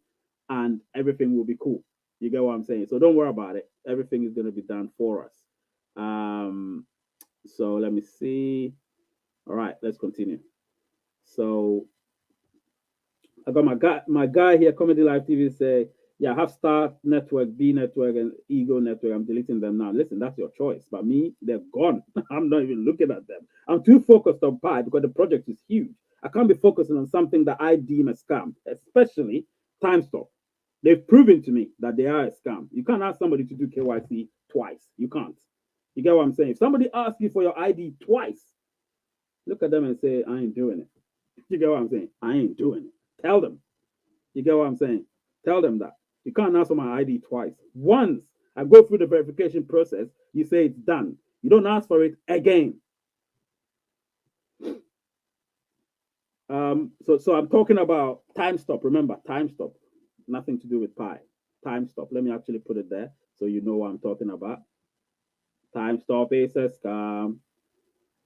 and everything will be cool. You get what I'm saying? So don't worry about it. Everything is going to be done for us. So let me see. All right, let's continue. So I got my guy here, Comedy Live TV say, yeah, I have Star Network, B Network, and Ego Network. I'm deleting them now. Listen, that's your choice. But me, they're gone. I'm not even looking at them. I'm too focused on Pi because the project is huge. I can't be focusing on something that I deem a scam, especially Timestope. They've proven to me that they are a scam. You can't ask somebody to do KYC twice. You can't. You get what I'm saying? If somebody asks you for your ID twice, look at them and say, I ain't doing it. You get what I'm saying? I ain't doing it. Tell them. You get what I'm saying? Tell them that. You can't ask for my ID twice. Once I go through the verification process, you say it's done. You don't ask for it again. So I'm talking about Timestope. Remember, Timestope. Nothing to do with Pi. Timestope. Let me actually put it there so you know what I'm talking about. Timestope is a scam.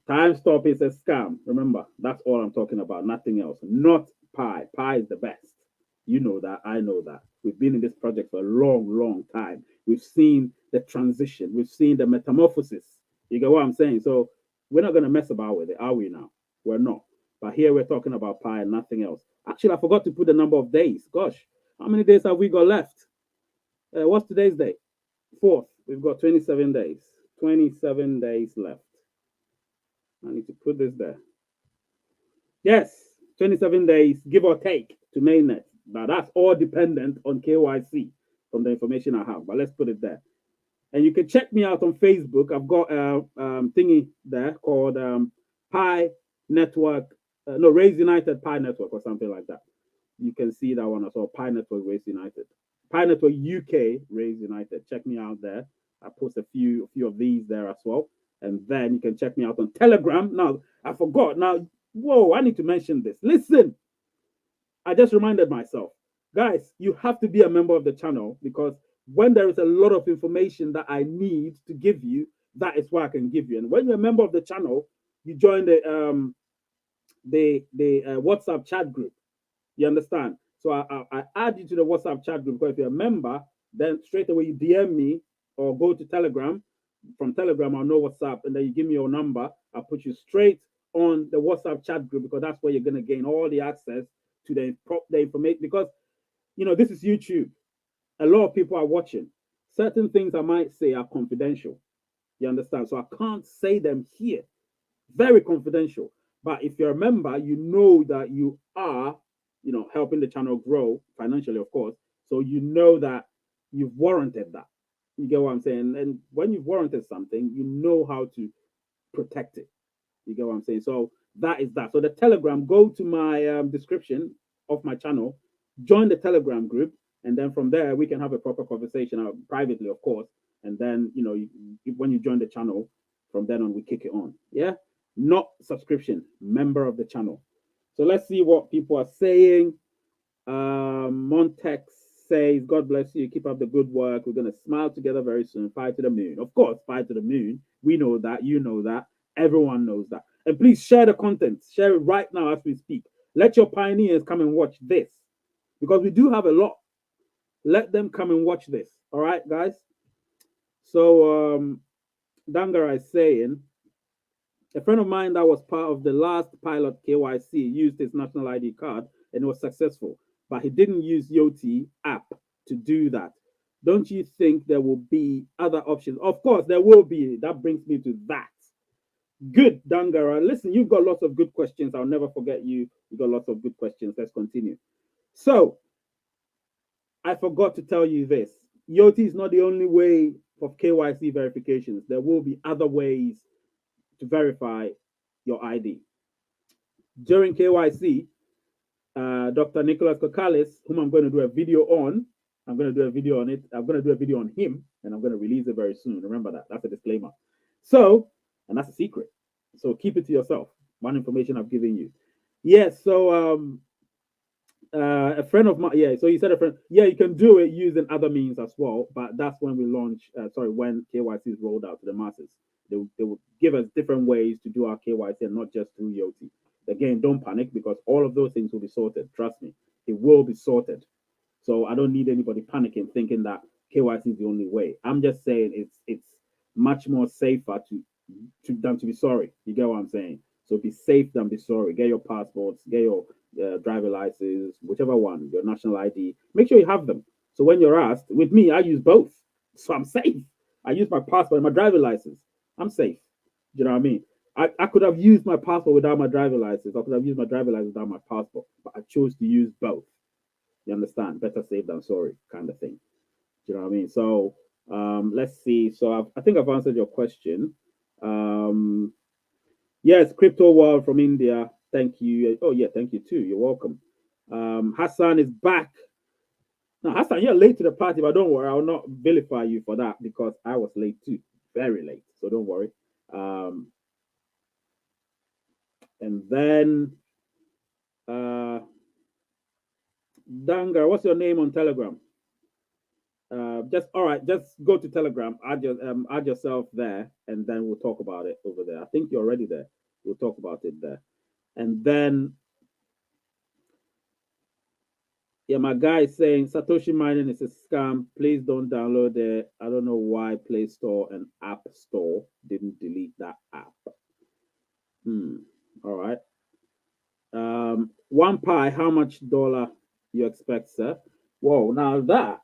Timestope is a scam. Remember, that's all I'm talking about. Nothing else. Not Pi. Pi is the best. You know that. I know that. We've been in this project for a long, long time. We've seen the transition. We've seen the metamorphosis. You get what I'm saying? So we're not going to mess about with it, are we now? We're not. But here we're talking about Pi and nothing else. Actually, I forgot to put the number of days. Gosh, how many days have we got left? What's today's date? 4th. We've got 27 days. 27 days left. I need to put this there. Yes, 27 days, give or take, to mainnet. Now, that's all dependent on KYC from the information I have. But let's put it there. And you can check me out on Facebook. I've got a thingy there called Pi Network. Raise United Pi Network or something like that. You can see that one as well. Pi Network Raise United. Pi Network UK Raise United. Check me out there. I post a few of these there as well. And then you can check me out on Telegram. Now, I forgot. Now, whoa, I need to mention this. Listen, I just reminded myself. Guys, you have to be a member of the channel because when there is a lot of information that I need to give you, that is what I can give you. And when you're a member of the channel, you join the WhatsApp chat group. You understand? So I add you to the WhatsApp chat group because if you're a member, then straight away you DM me or go to Telegram. From Telegram, I'll know what's up, and then you give me your number. I'll put you straight on the WhatsApp chat group because that's where you're going to gain all the access to the information. Because, this is YouTube. A lot of people are watching. Certain things I might say are confidential. You understand? So I can't say them here. Very confidential. But if you're a member, you know that you are, helping the channel grow financially, of course. So you know that you've warranted that. You get what I'm saying? And when you've warranted something, you know how to protect it. You get what I'm saying? So that is that. So the Telegram, go to my description of my channel, join the Telegram group, and then from there we can have a proper conversation privately, of course. And then when you join the channel, from then on we kick it on. Yeah, not subscription, member of the channel. So let's see what people are saying. Montex says, God bless you. Keep up the good work. We're going to smile together very soon. Fire to the moon. Of course, fire to the moon. We know that. You know that. Everyone knows that. And please share the content. Share it right now as we speak. Let your pioneers come and watch this because we do have a lot. Let them come and watch this. All right, guys? So, Dangara is saying, a friend of mine that was part of the last pilot KYC used his national ID card and was successful, but he didn't use Yoti app to do that. Don't you think there will be other options? Of course, there will be. That brings me to that. Good, Dangara. Listen, you've got lots of good questions. I'll never forget you. You've got lots of good questions. Let's continue. So, I forgot to tell you this. Yoti is not the only way of KYC verifications. There will be other ways to verify your ID. During KYC, Dr. Nicholas Kokalis, whom I'm going to do a video on, I'm going to do a video on it. I'm going to do a video on him, and I'm going to release it very soon. Remember that. That's a disclaimer. So, and that's a secret. So keep it to yourself. One information I've given you. Yes. So, a friend of mine. Yeah. So you said a friend. Yeah, you can do it using other means as well. But that's when we launch. When KYC is rolled out to the masses. They will give us different ways to do our KYC and not just through Yoti. Again, don't panic because all of those things will be sorted. Trust me, it will be sorted. So I don't need anybody panicking thinking that KYC is the only way. I'm just saying it's much more safer than to be sorry. You get what I'm saying? So be safe than be sorry. Get your passports, get your driver license, whichever one, your national ID. Make sure you have them. So when you're asked, with me, I use both. So I'm safe. I use my passport and my driver license. I'm safe. Do you know what I mean? I could have used my passport without my driver license. I could have used my driver license without my passport, but I chose to use both. You understand? Better safe than sorry, kind of thing. Do you know what I mean? So let's see. So I think I've answered your question. Um, yes, Crypto World from India. Thank you. Oh yeah, thank you too. You're welcome. Hassan is back. Now, Hassan, you're late to the party, but don't worry. I will not vilify you for that because I was late too, very late. So don't worry. Um, and then Dangar, what's your name on Telegram? Just all right. Just go to Telegram. Add yourself there, and then we'll talk about it over there. I think you're already there. We'll talk about it there, and then yeah, my guy is saying Satoshi mining is a scam. Please don't download it. I don't know why Play Store and App Store didn't delete that app. All right. One pie. How much dollar you expect, sir? Whoa. Now that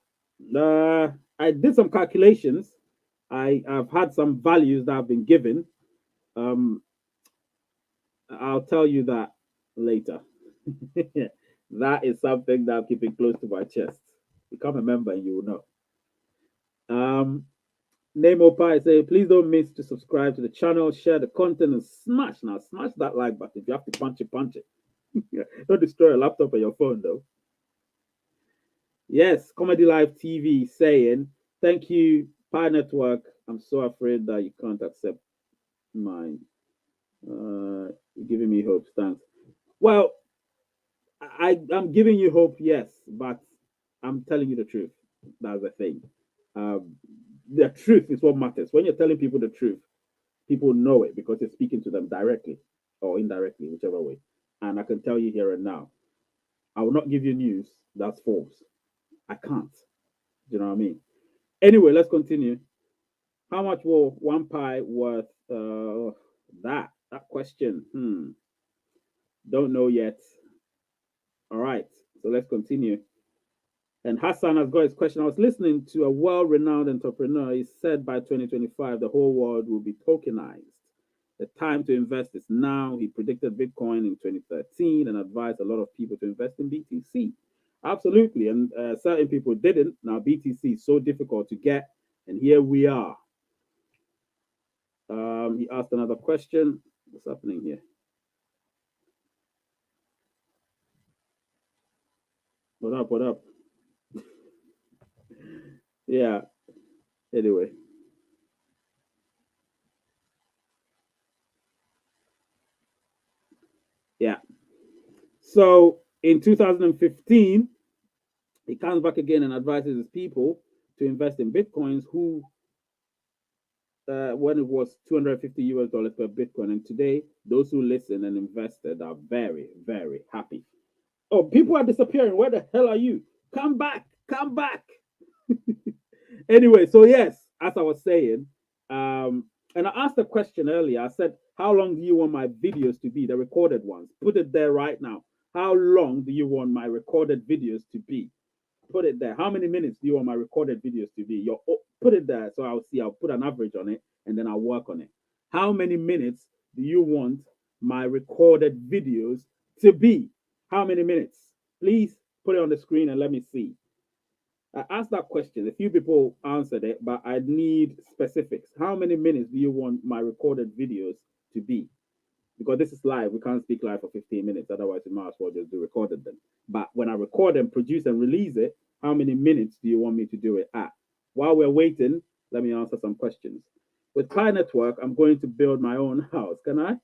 I did some calculations. I've had some values that have been given. I'll tell you that later. That is something that I'm keeping close to my chest. Become a member and you will know. Nemo Pie say, please don't miss to subscribe to the channel, share the content, and smash that like button. If you have to punch it, punch it. Don't destroy a laptop or your phone though. Yes, Comedy Live TV saying, thank you, Pi Network. I'm so afraid that you can't accept mine. You're giving me hope. Thanks. Well, I'm giving you hope, yes, but I'm telling you the truth. That's the thing. The truth is what matters. When you're telling people the truth, people know it because you're speaking to them directly or indirectly, whichever way. And I can tell you here and now, I will not give you news that's false. I can't. Do you know what I mean? Anyway, let's continue. How much will one pie worth? That question. Don't know yet. All right, so let's continue. And Hassan has got his question. I was listening to a well-renowned entrepreneur. He said by 2025, the whole world will be tokenized. The time to invest is now. He predicted Bitcoin in 2013 and advised a lot of people to invest in BTC. Absolutely. And certain people didn't. Now, BTC is so difficult to get. And here we are. He asked another question. What's happening here? What up? What up? Yeah. Anyway. Yeah. So in 2015, he comes back again and advises his people to invest in Bitcoins who when it was 250 US dollars per Bitcoin. And today, those who listened and invested are very, very happy. Oh, people are disappearing. Where the hell are you? Come back. Come back. Anyway, so yes, as I was saying, and I asked a question earlier. I said, how long do you want my videos to be, the recorded ones? Put it there right now. How long do you want my recorded videos to be? Put it there. How many minutes do you want my recorded videos to be? Put it there so I'll see. I'll put an average on it and then I'll work on it. How many minutes do you want my recorded videos to be? How many minutes? Please put it on the screen and let me see. I asked that question. A few people answered it, but I need specifics. How many minutes do you want my recorded videos to be? Because this is live, we can't speak live for 15 minutes. Otherwise, we might as well just do recorded then. But when I record and produce and release it, how many minutes do you want me to do it at? While we're waiting, let me answer some questions. With Pi Network, I'm going to build my own house. Can I?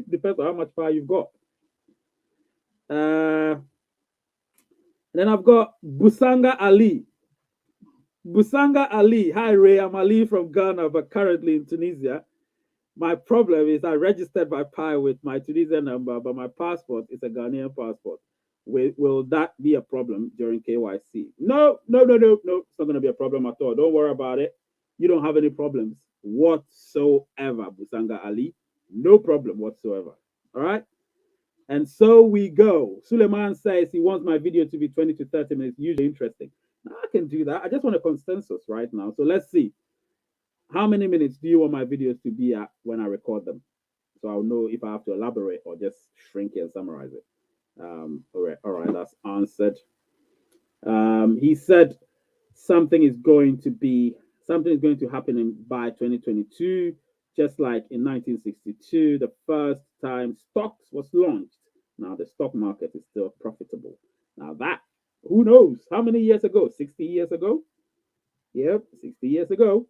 Depends on how much power you've got. Then I've got Busanga Ali. Busanga Ali. Hi, Ray. I'm Ali from Ghana, but currently in Tunisia. My problem is I registered my Pi with my Tunisian number, but my passport is a Ghanaian passport. Will that be a problem during KYC? No, no, no, no, no. It's not going to be a problem at all. Don't worry about it. You don't have any problems whatsoever, Busanga Ali. No problem whatsoever. All right. And so we go. Suleiman says he wants my video to be 20 to 30 minutes, usually interesting. Now, I can do that. I just want a consensus right now. So let's see. How many minutes do you want my videos to be at when I record them? So I'll know if I have to elaborate or just shrink it and summarize it. All right, that's answered. He said something is going to happen by 2022, just like in 1962, the first time stocks was launched. Now the stock market is still profitable. Now that, who knows? How many years ago? 60 years ago? Yep, 60 years ago.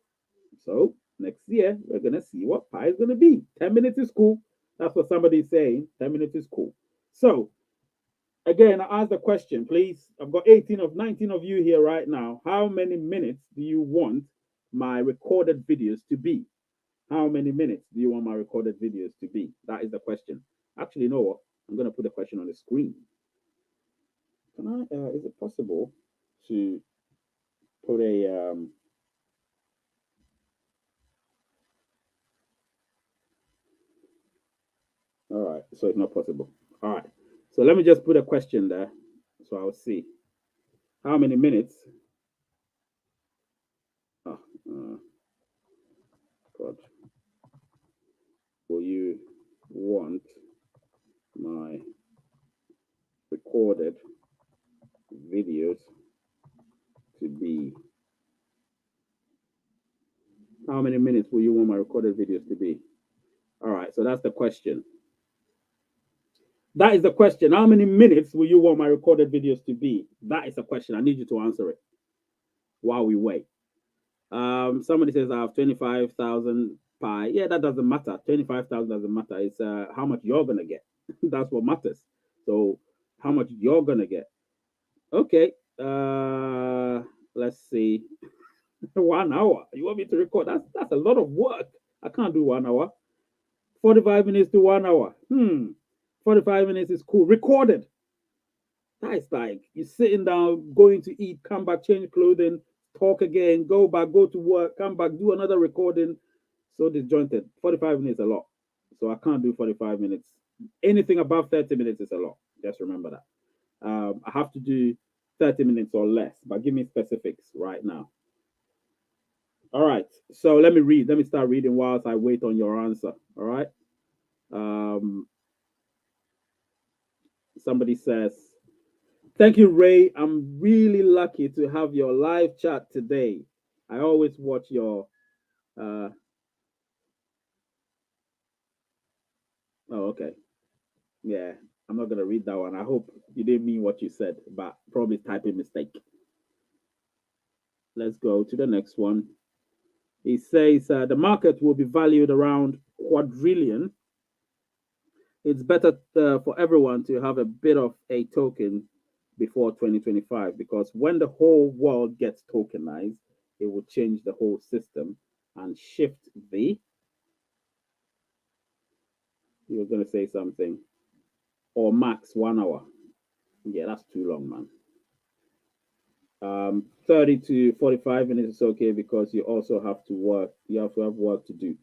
So next year, we're going to see what pi is going to be. 10 minutes is cool. That's what somebody's saying. 10 minutes is cool. So again, I ask the question, please. I've got 19 of you here right now. How many minutes do you want my recorded videos to be? How many minutes do you want my recorded videos to be? That is the question. Actually, you know what? I'm going to put the question on the screen. Can I, is it possible to put a, all right, so it's not possible. All right, so let me just put a question there, so I'll see. How many minutes? Oh, God. Will you want my recorded videos to be? How many minutes will you want my recorded videos to be? All right, so that's the question. That is the question. How many minutes will you want my recorded videos to be? That is the question. I need you to answer it while we wait. Somebody says I have 25,000 pi. Yeah, that doesn't matter. 25,000 doesn't matter. It's how much you're gonna get. That's what matters. So how much you're gonna get. Okay. Let's see. 1 hour. You want me to record? That's a lot of work. I can't do 1 hour. 45 minutes to 1 hour. 45 minutes is cool. Recorded. That is like you're sitting down, going to eat, come back, change clothing, talk again, go back, go to work, come back, do another recording. So disjointed. 45 minutes is a lot. So I can't do 45 minutes. Anything above 30 minutes is a lot. Just remember that. I have to do 30 minutes or less, but give me specifics right now. All right. So let me read. Let me start reading whilst I wait on your answer. All right. Somebody says, thank you, Ray. I'm really lucky to have your live chat today. I always watch your oh, okay. Yeah, I'm not gonna read that one. I hope you didn't mean what you said, but probably typing mistake. Let's go to the next one. He says the market will be valued around quadrillion. It's better for everyone to have a bit of a token before 2025 because when the whole world gets tokenized, it will change the whole system and shift the. You were going to say something, or max 1 hour. Yeah, that's too long, man. 30 to 45 minutes is okay because you also have to work. You have to have work to do.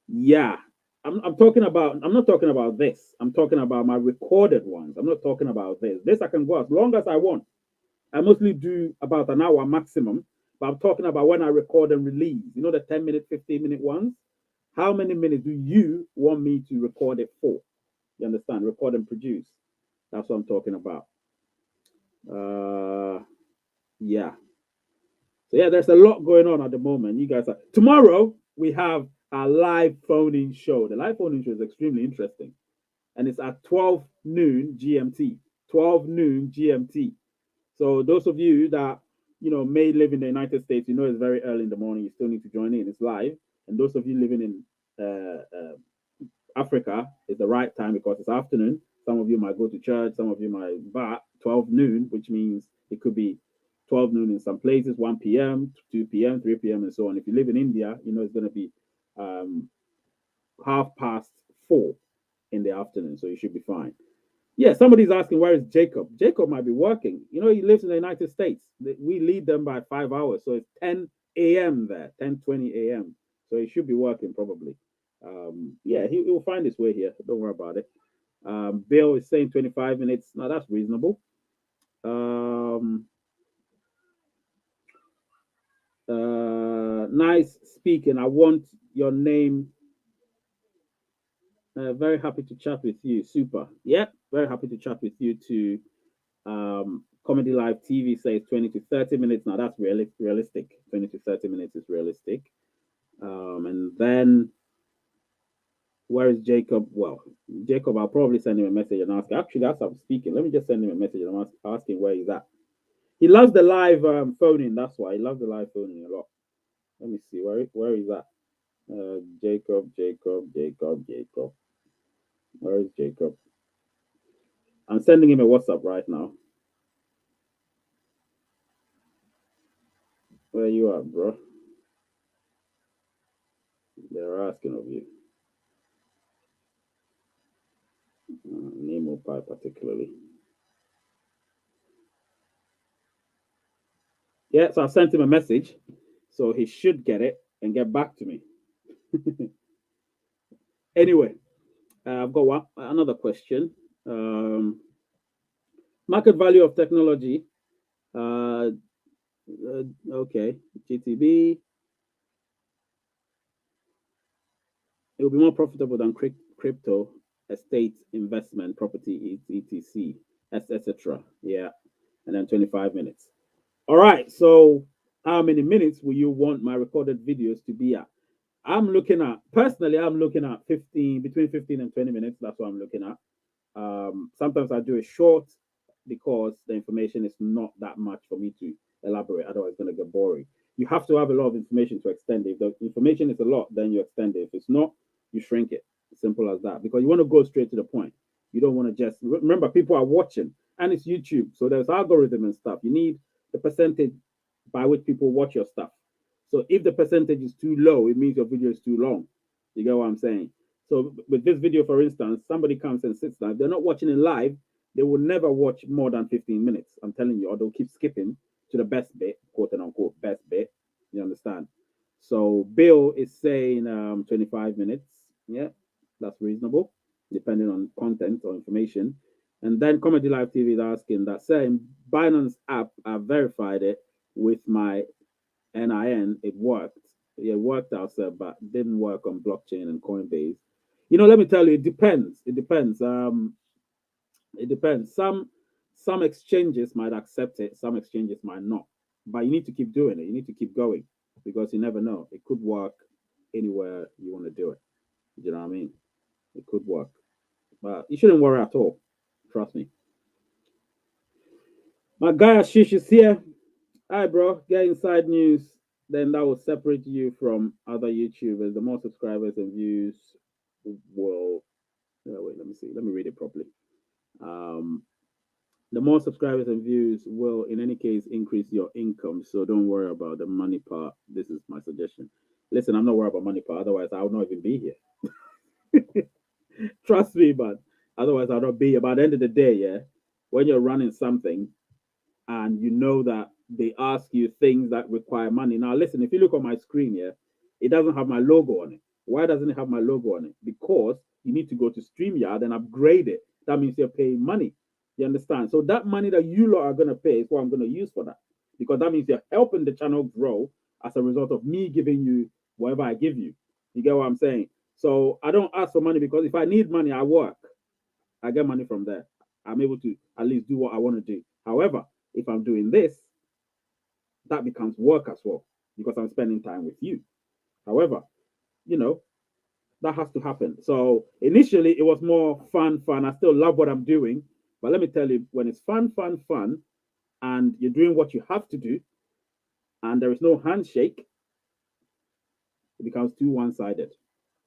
Yeah, I'm talking about. I'm not talking about this. I'm talking about my recorded ones. I'm not talking about this. This I can go as long as I want. I mostly do about an hour maximum, but I'm talking about when I record and release. You know the 10-minute, 15-minute ones. How many minutes do you want me to record it for? You understand? Record and produce. That's what I'm talking about. Yeah. So yeah, there's a lot going on at the moment. You guys are tomorrow we have our live phone-in show. The live phone-in show is extremely interesting. And it's at 12 noon GMT. 12 noon GMT. So those of you that may live in the United States, it's very early in the morning. You still need to join in. It's live. And those of you living in Africa, it's the right time because it's afternoon. Some of you might go to church. Some of you might, but 12 noon, which means it could be 12 noon in some places, 1 p.m., 2 p.m., 3 p.m., and so on. If you live in India, it's going to be 4:30 in the afternoon, so you should be fine. Yeah, somebody's asking where is Jacob. Jacob might be working. You know, he lives in the United States. We lead them by 5 hours, so it's 10 a.m. there, 10:20 a.m. So he should be working probably. Yeah, he'll find his way here. Don't worry about it. Bill is saying 25 minutes. Now that's reasonable. Um, nice speaking. I want your name. Very happy to chat with you. Super. Yep. Very happy to chat with you too. Comedy Live TV says 20 to 30 minutes. Now that's realistic. 20 to 30 minutes is realistic. And then where is Jacob? Well, Jacob, I'll probably send him a message and ask. Actually, as I'm speaking, let me just send him a message and ask him where he's at. He loves the live phoning. That's why he loves the live phoning a lot. Let me see where is that. Jacob. Where is Jacob? I'm sending him a WhatsApp right now. Where you at, bro? They're asking of you. Nemo Pie particularly. Yeah, so I sent him a message, so he should get it and get back to me. Anyway, I've got another question. Market value of technology. Okay, GTB. It will be more profitable than crypto, estate, investment, property, etc., etc. Yeah, and then 25 minutes. All right. So, how many minutes will you want my recorded videos to be at? I'm looking at personally. I'm looking at 15, between 15 and 20 minutes. That's what I'm looking at. Sometimes I do it short because the information is not that much for me to elaborate. Otherwise, it's going to get boring. You have to have a lot of information to extend it. If the information is a lot, then you extend it. If it's not, you shrink it. Simple as that. Because you want to go straight to the point. You don't want to just remember people are watching, and it's YouTube, so there's algorithm and stuff. You need the percentage by which people watch your stuff. So if the percentage is too low, it means your video is too long. You get what I'm saying? So with this video, for instance, somebody comes and sits down. If they're not watching it live, they will never watch more than 15 minutes. I'm telling you, or they'll keep skipping to the best bit, quote and unquote, best bit. You understand? So Bill is saying 25 minutes. Yeah, that's reasonable, depending on content or information. And then Comedy Live TV is asking that same Binance app, I verified it with my NIN. It worked. It worked out, but didn't work on blockchain and Coinbase. Let me tell you, it depends. It depends. It depends. Some exchanges might accept it, some exchanges might not. But you need to keep doing it. You need to keep going because you never know. It could work anywhere you want to do it. You know what I mean? It could work. But you shouldn't worry at all. Trust me. My guy Ashish is here. Hi, bro. Get inside news. Then that will separate you from other YouTubers. The more subscribers and views will. Wait, let me see. Let me read it properly. Um, the more subscribers and views will, in any case, increase your income. So don't worry about the money part. This is my suggestion. Listen, I'm not worried about money part. Otherwise, I would not even be here. Trust me, but otherwise, I'll not be here. By the end of the day, yeah, when you're running something and you know that they ask you things that require money. Now, listen, if you look on my screen here, it doesn't have my logo on it. Why doesn't it have my logo on it? Because you need to go to StreamYard and upgrade it. That means you're paying money. You understand? So that money that you lot are going to pay is what I'm going to use for that. Because that means you're helping the channel grow as a result of me giving you whatever I give you. You get what I'm saying? So I don't ask for money because if I need money, I work. I get money from there. I'm able to at least do what I want to do. However, if I'm doing this, that becomes work as well because I'm spending time with you. However, you know, that has to happen. So initially it was more fun. I still love what I'm doing. But let me tell you, when it's fun, and you're doing what you have to do, and there is no handshake, it becomes too one-sided.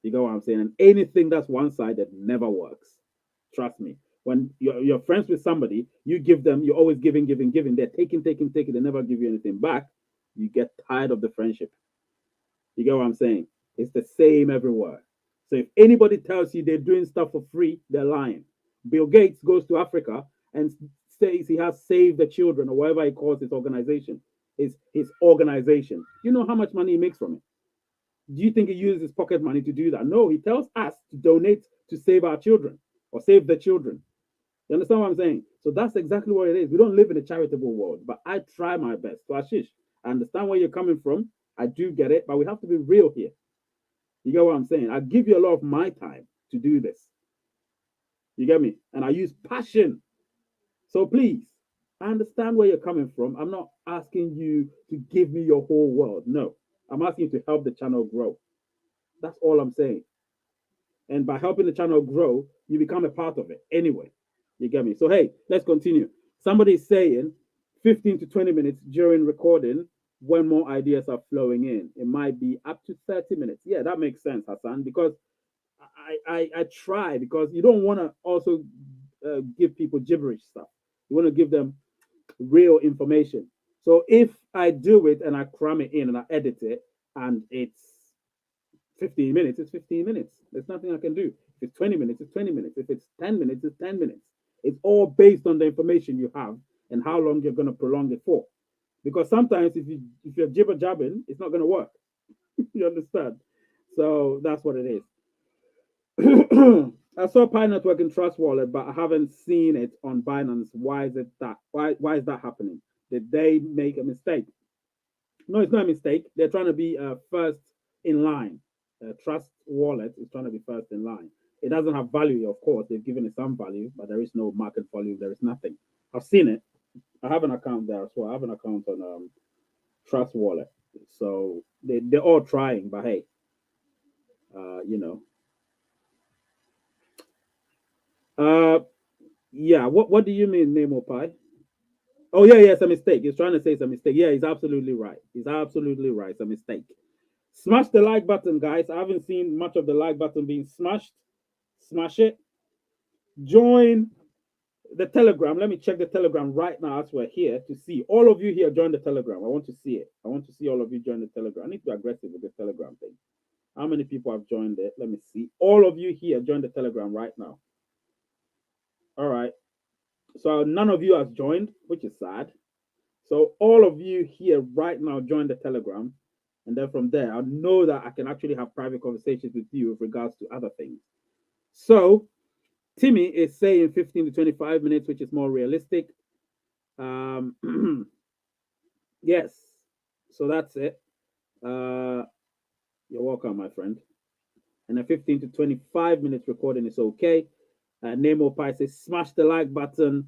You know what I'm saying? And anything that's one-sided never works. Trust me. When you're friends with somebody, you give them, you're always giving. They're taking. They never give you anything back. You get tired of the friendship. You get what I'm saying? It's the same everywhere. So if anybody tells you they're doing stuff for free, they're lying. Bill Gates goes to Africa and says he has saved the children or whatever he calls his organization. His organization. You know how much money he makes from it? Do you think he uses his pocket money to do that? No, he tells us to donate to save our children or save the children. You understand what I'm saying? So that's exactly what it is. We don't live in a charitable world, but I try my best. So Ashish, I understand where you're coming from. I do get it, but we have to be real here. You get what I'm saying? I give you a lot of my time to do this. You get me? And I use passion. So please, I understand where you're coming from. I'm not asking you to give me your whole world. No, I'm asking you to help the channel grow. That's all I'm saying. And by helping the channel grow, you become a part of it anyway. You get me? So, hey, let's continue. Somebody is saying 15 to 20 minutes during recording when more ideas are flowing in. It might be up to 30 minutes. Yeah, that makes sense, Hassan, because I try because you don't want to also give people gibberish stuff. You want to give them real information. So if I do it and I cram it in and I edit it and it's 15 minutes, it's 15 minutes. There's nothing I can do. If it's 20 minutes, it's 20 minutes. If it's 10 minutes, it's 10 minutes. It's all based on the information you have and how long you're going to prolong it for. Because sometimes if you're jibber jabbing, it's not going to work. You understand? So that's what it is. I saw Pi Network in Trust Wallet, but I haven't seen it on Binance. Why is it that? Why is that happening? Did they make a mistake? No, it's not a mistake. They're trying to be first in line. Trust Wallet is trying to be first in line. It doesn't have value, of course. They've given it some value, but there is no market value. There is nothing. I've seen it. I have an account there as well. I have an account on Trust Wallet. So they're all trying, but hey, you know. Yeah. What do you mean, Nemo Pi? Oh yeah, it's a mistake. He's trying to say it's a mistake. Yeah, he's absolutely right. He's absolutely right. It's a mistake. Smash the like button, guys. I haven't seen much of the like button being smashed. Smash it. Join the Telegram. Let me check the Telegram right now as we're here to see. All of you here join the Telegram. I want to see it. I want to see all of you join the Telegram. I need to be aggressive with this Telegram thing. How many people have joined it? Let me see. All of you here join the Telegram right now. All right. So none of you has joined, which is sad. So all of you here right now join the Telegram. And then from there, I know that I can actually have private conversations with you with regards to other things. So Timmy is saying 15 to 25 minutes, which is more realistic. Yes. So that's it. You're welcome, my friend. And a 15 to 25 minutes recording is okay. Nemo Pi says smash the like button.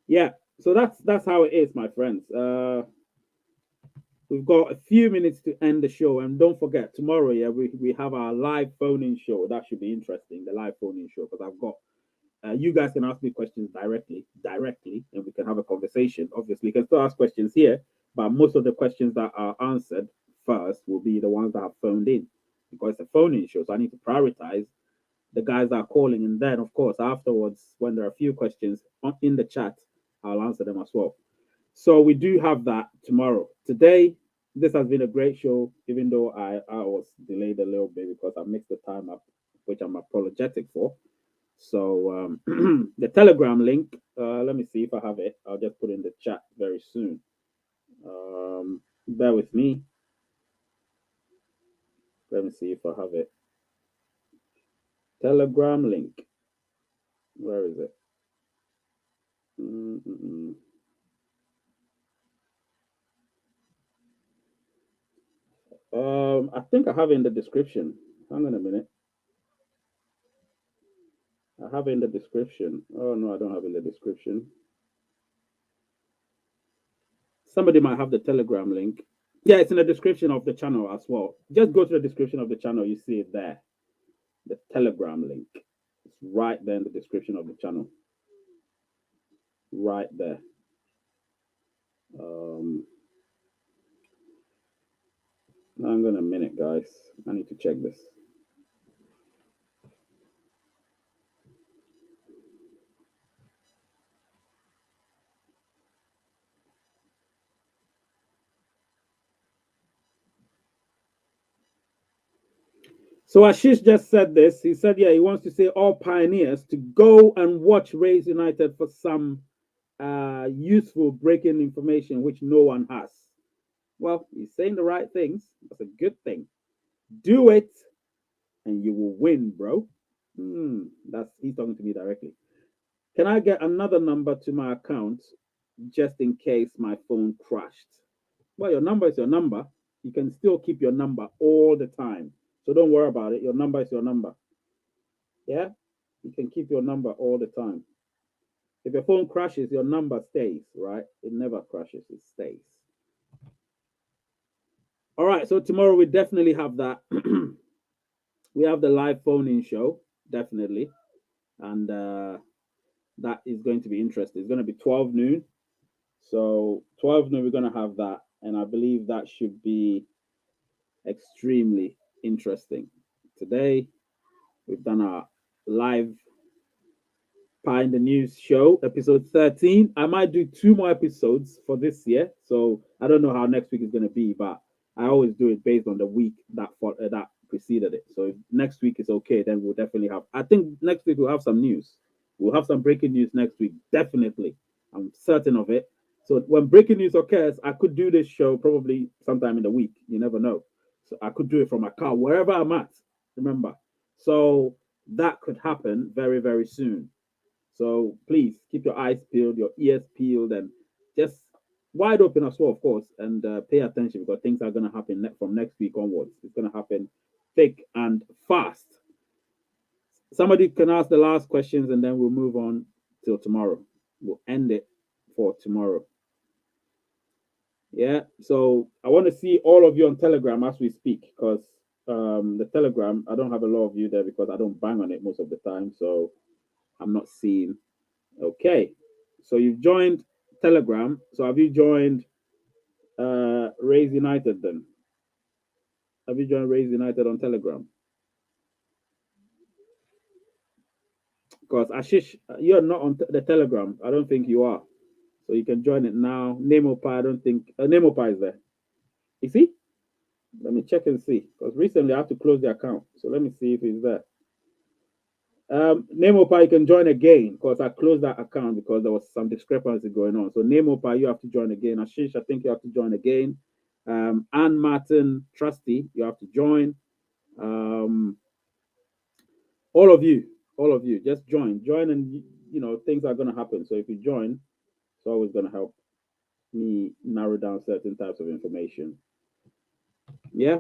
Yeah, so that's how it is, my friends. We've got a few minutes to end the show, and don't forget tomorrow. Yeah, we have our live phone-in show. That should be interesting. The live phone-in show because I've got you guys can ask me questions directly, and we can have a conversation. Obviously, you can still ask questions here, but most of the questions that are answered first will be the ones that have phoned in because it's a phone-in show. So I need to prioritize the guys that are calling, and then of course afterwards, when there are a few questions in the chat, I'll answer them as well. So we do have that tomorrow. Today, this has been a great show, even though I was delayed a little bit because I mixed the time up, which I'm apologetic for. So the Telegram link, let me see if I have it. I'll just put in the chat very soon. Bear with me. Let me see if I have it. Telegram link. Where is it? I think I have it in the description. Hang on a minute. I have it in the description. Oh no, I don't have it in the description. Somebody might have the Telegram link. Yeah, it's in the description of the channel as well. Just go to the description of the channel. You see it there. The Telegram link. It's right there in the description of the channel. Right there. Hang on a minute, guys. I need to check this. So Ashish just said this. He said, yeah, he wants to say all pioneers to go and watch Rays United for some useful breaking information which no one has. Well, he's saying the right things. That's a good thing. Do it, and you will win, bro. That's he's talking to me directly. Can I get another number to my account just in case my phone crashed? Well, your number is your number. You can still keep your number all the time. So don't worry about it. Your number is your number. Yeah? You can keep your number all the time. If your phone crashes, your number stays, right? It never crashes, it stays. All right, so tomorrow we definitely have that. We have the live phone in show, definitely. And that is going to be interesting. It's going to be 12 noon. So 12 noon, we're going to have that. And I believe that should be extremely interesting. Today, we've done our live Pie in the News show, episode 13. I might do 2 more episodes for this year. So I don't know how next week is going to be, but I always do it based on the week that preceded it. So if next week is okay, then we'll definitely have. I think next week we'll have some news. We'll have some breaking news next week, definitely. I'm certain of it. So when breaking news occurs, I could do this show probably sometime in the week. You never know. So I could do it from my car, wherever I'm at. Remember. So that could happen very, very soon. So please keep your eyes peeled, your ears peeled, and just wide open as well, of course, and pay attention because things are going to happen from next week onwards. It's going to happen thick and fast. Somebody can ask the last questions and then we'll move on till tomorrow. We'll end it for tomorrow. Yeah, so I want to see all of you on Telegram as we speak because the Telegram, I don't have a lot of you there because I don't bang on it most of the time. So I'm not seeing. Okay, so you've joined Telegram. So have you joined Raise United then? Have you joined Raise United on Telegram? Because Ashish, you're not on the Telegram. I don't think you are. So you can join it now. Nemopai, I don't think Nemopai is there. You see? Let me check and see. Because recently I had to close the account. So let me see if he's there. Nemopai, you can join again because I closed that account because there was some discrepancy going on. So Nemopai, you have to join again. Ashish, I think you have to join again. Ann Martin, Trusty, you have to join. All of you, just join, and things are going to happen. So if you join, it's always going to help me narrow down certain types of information. Yeah.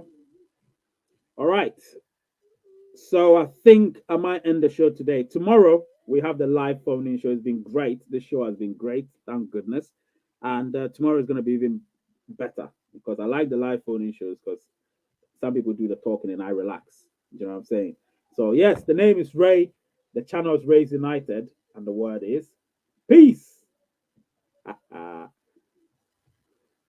All right. So I think I might end the show today. Tomorrow we have the live phone-in show. It's been great. This show has been great, thank goodness. And tomorrow is going to be even better because I like the live phone-in shows because some people do the talking and I relax. You know what I'm saying? So yes, the name is Ray. The channel is Rays United, and the word is peace.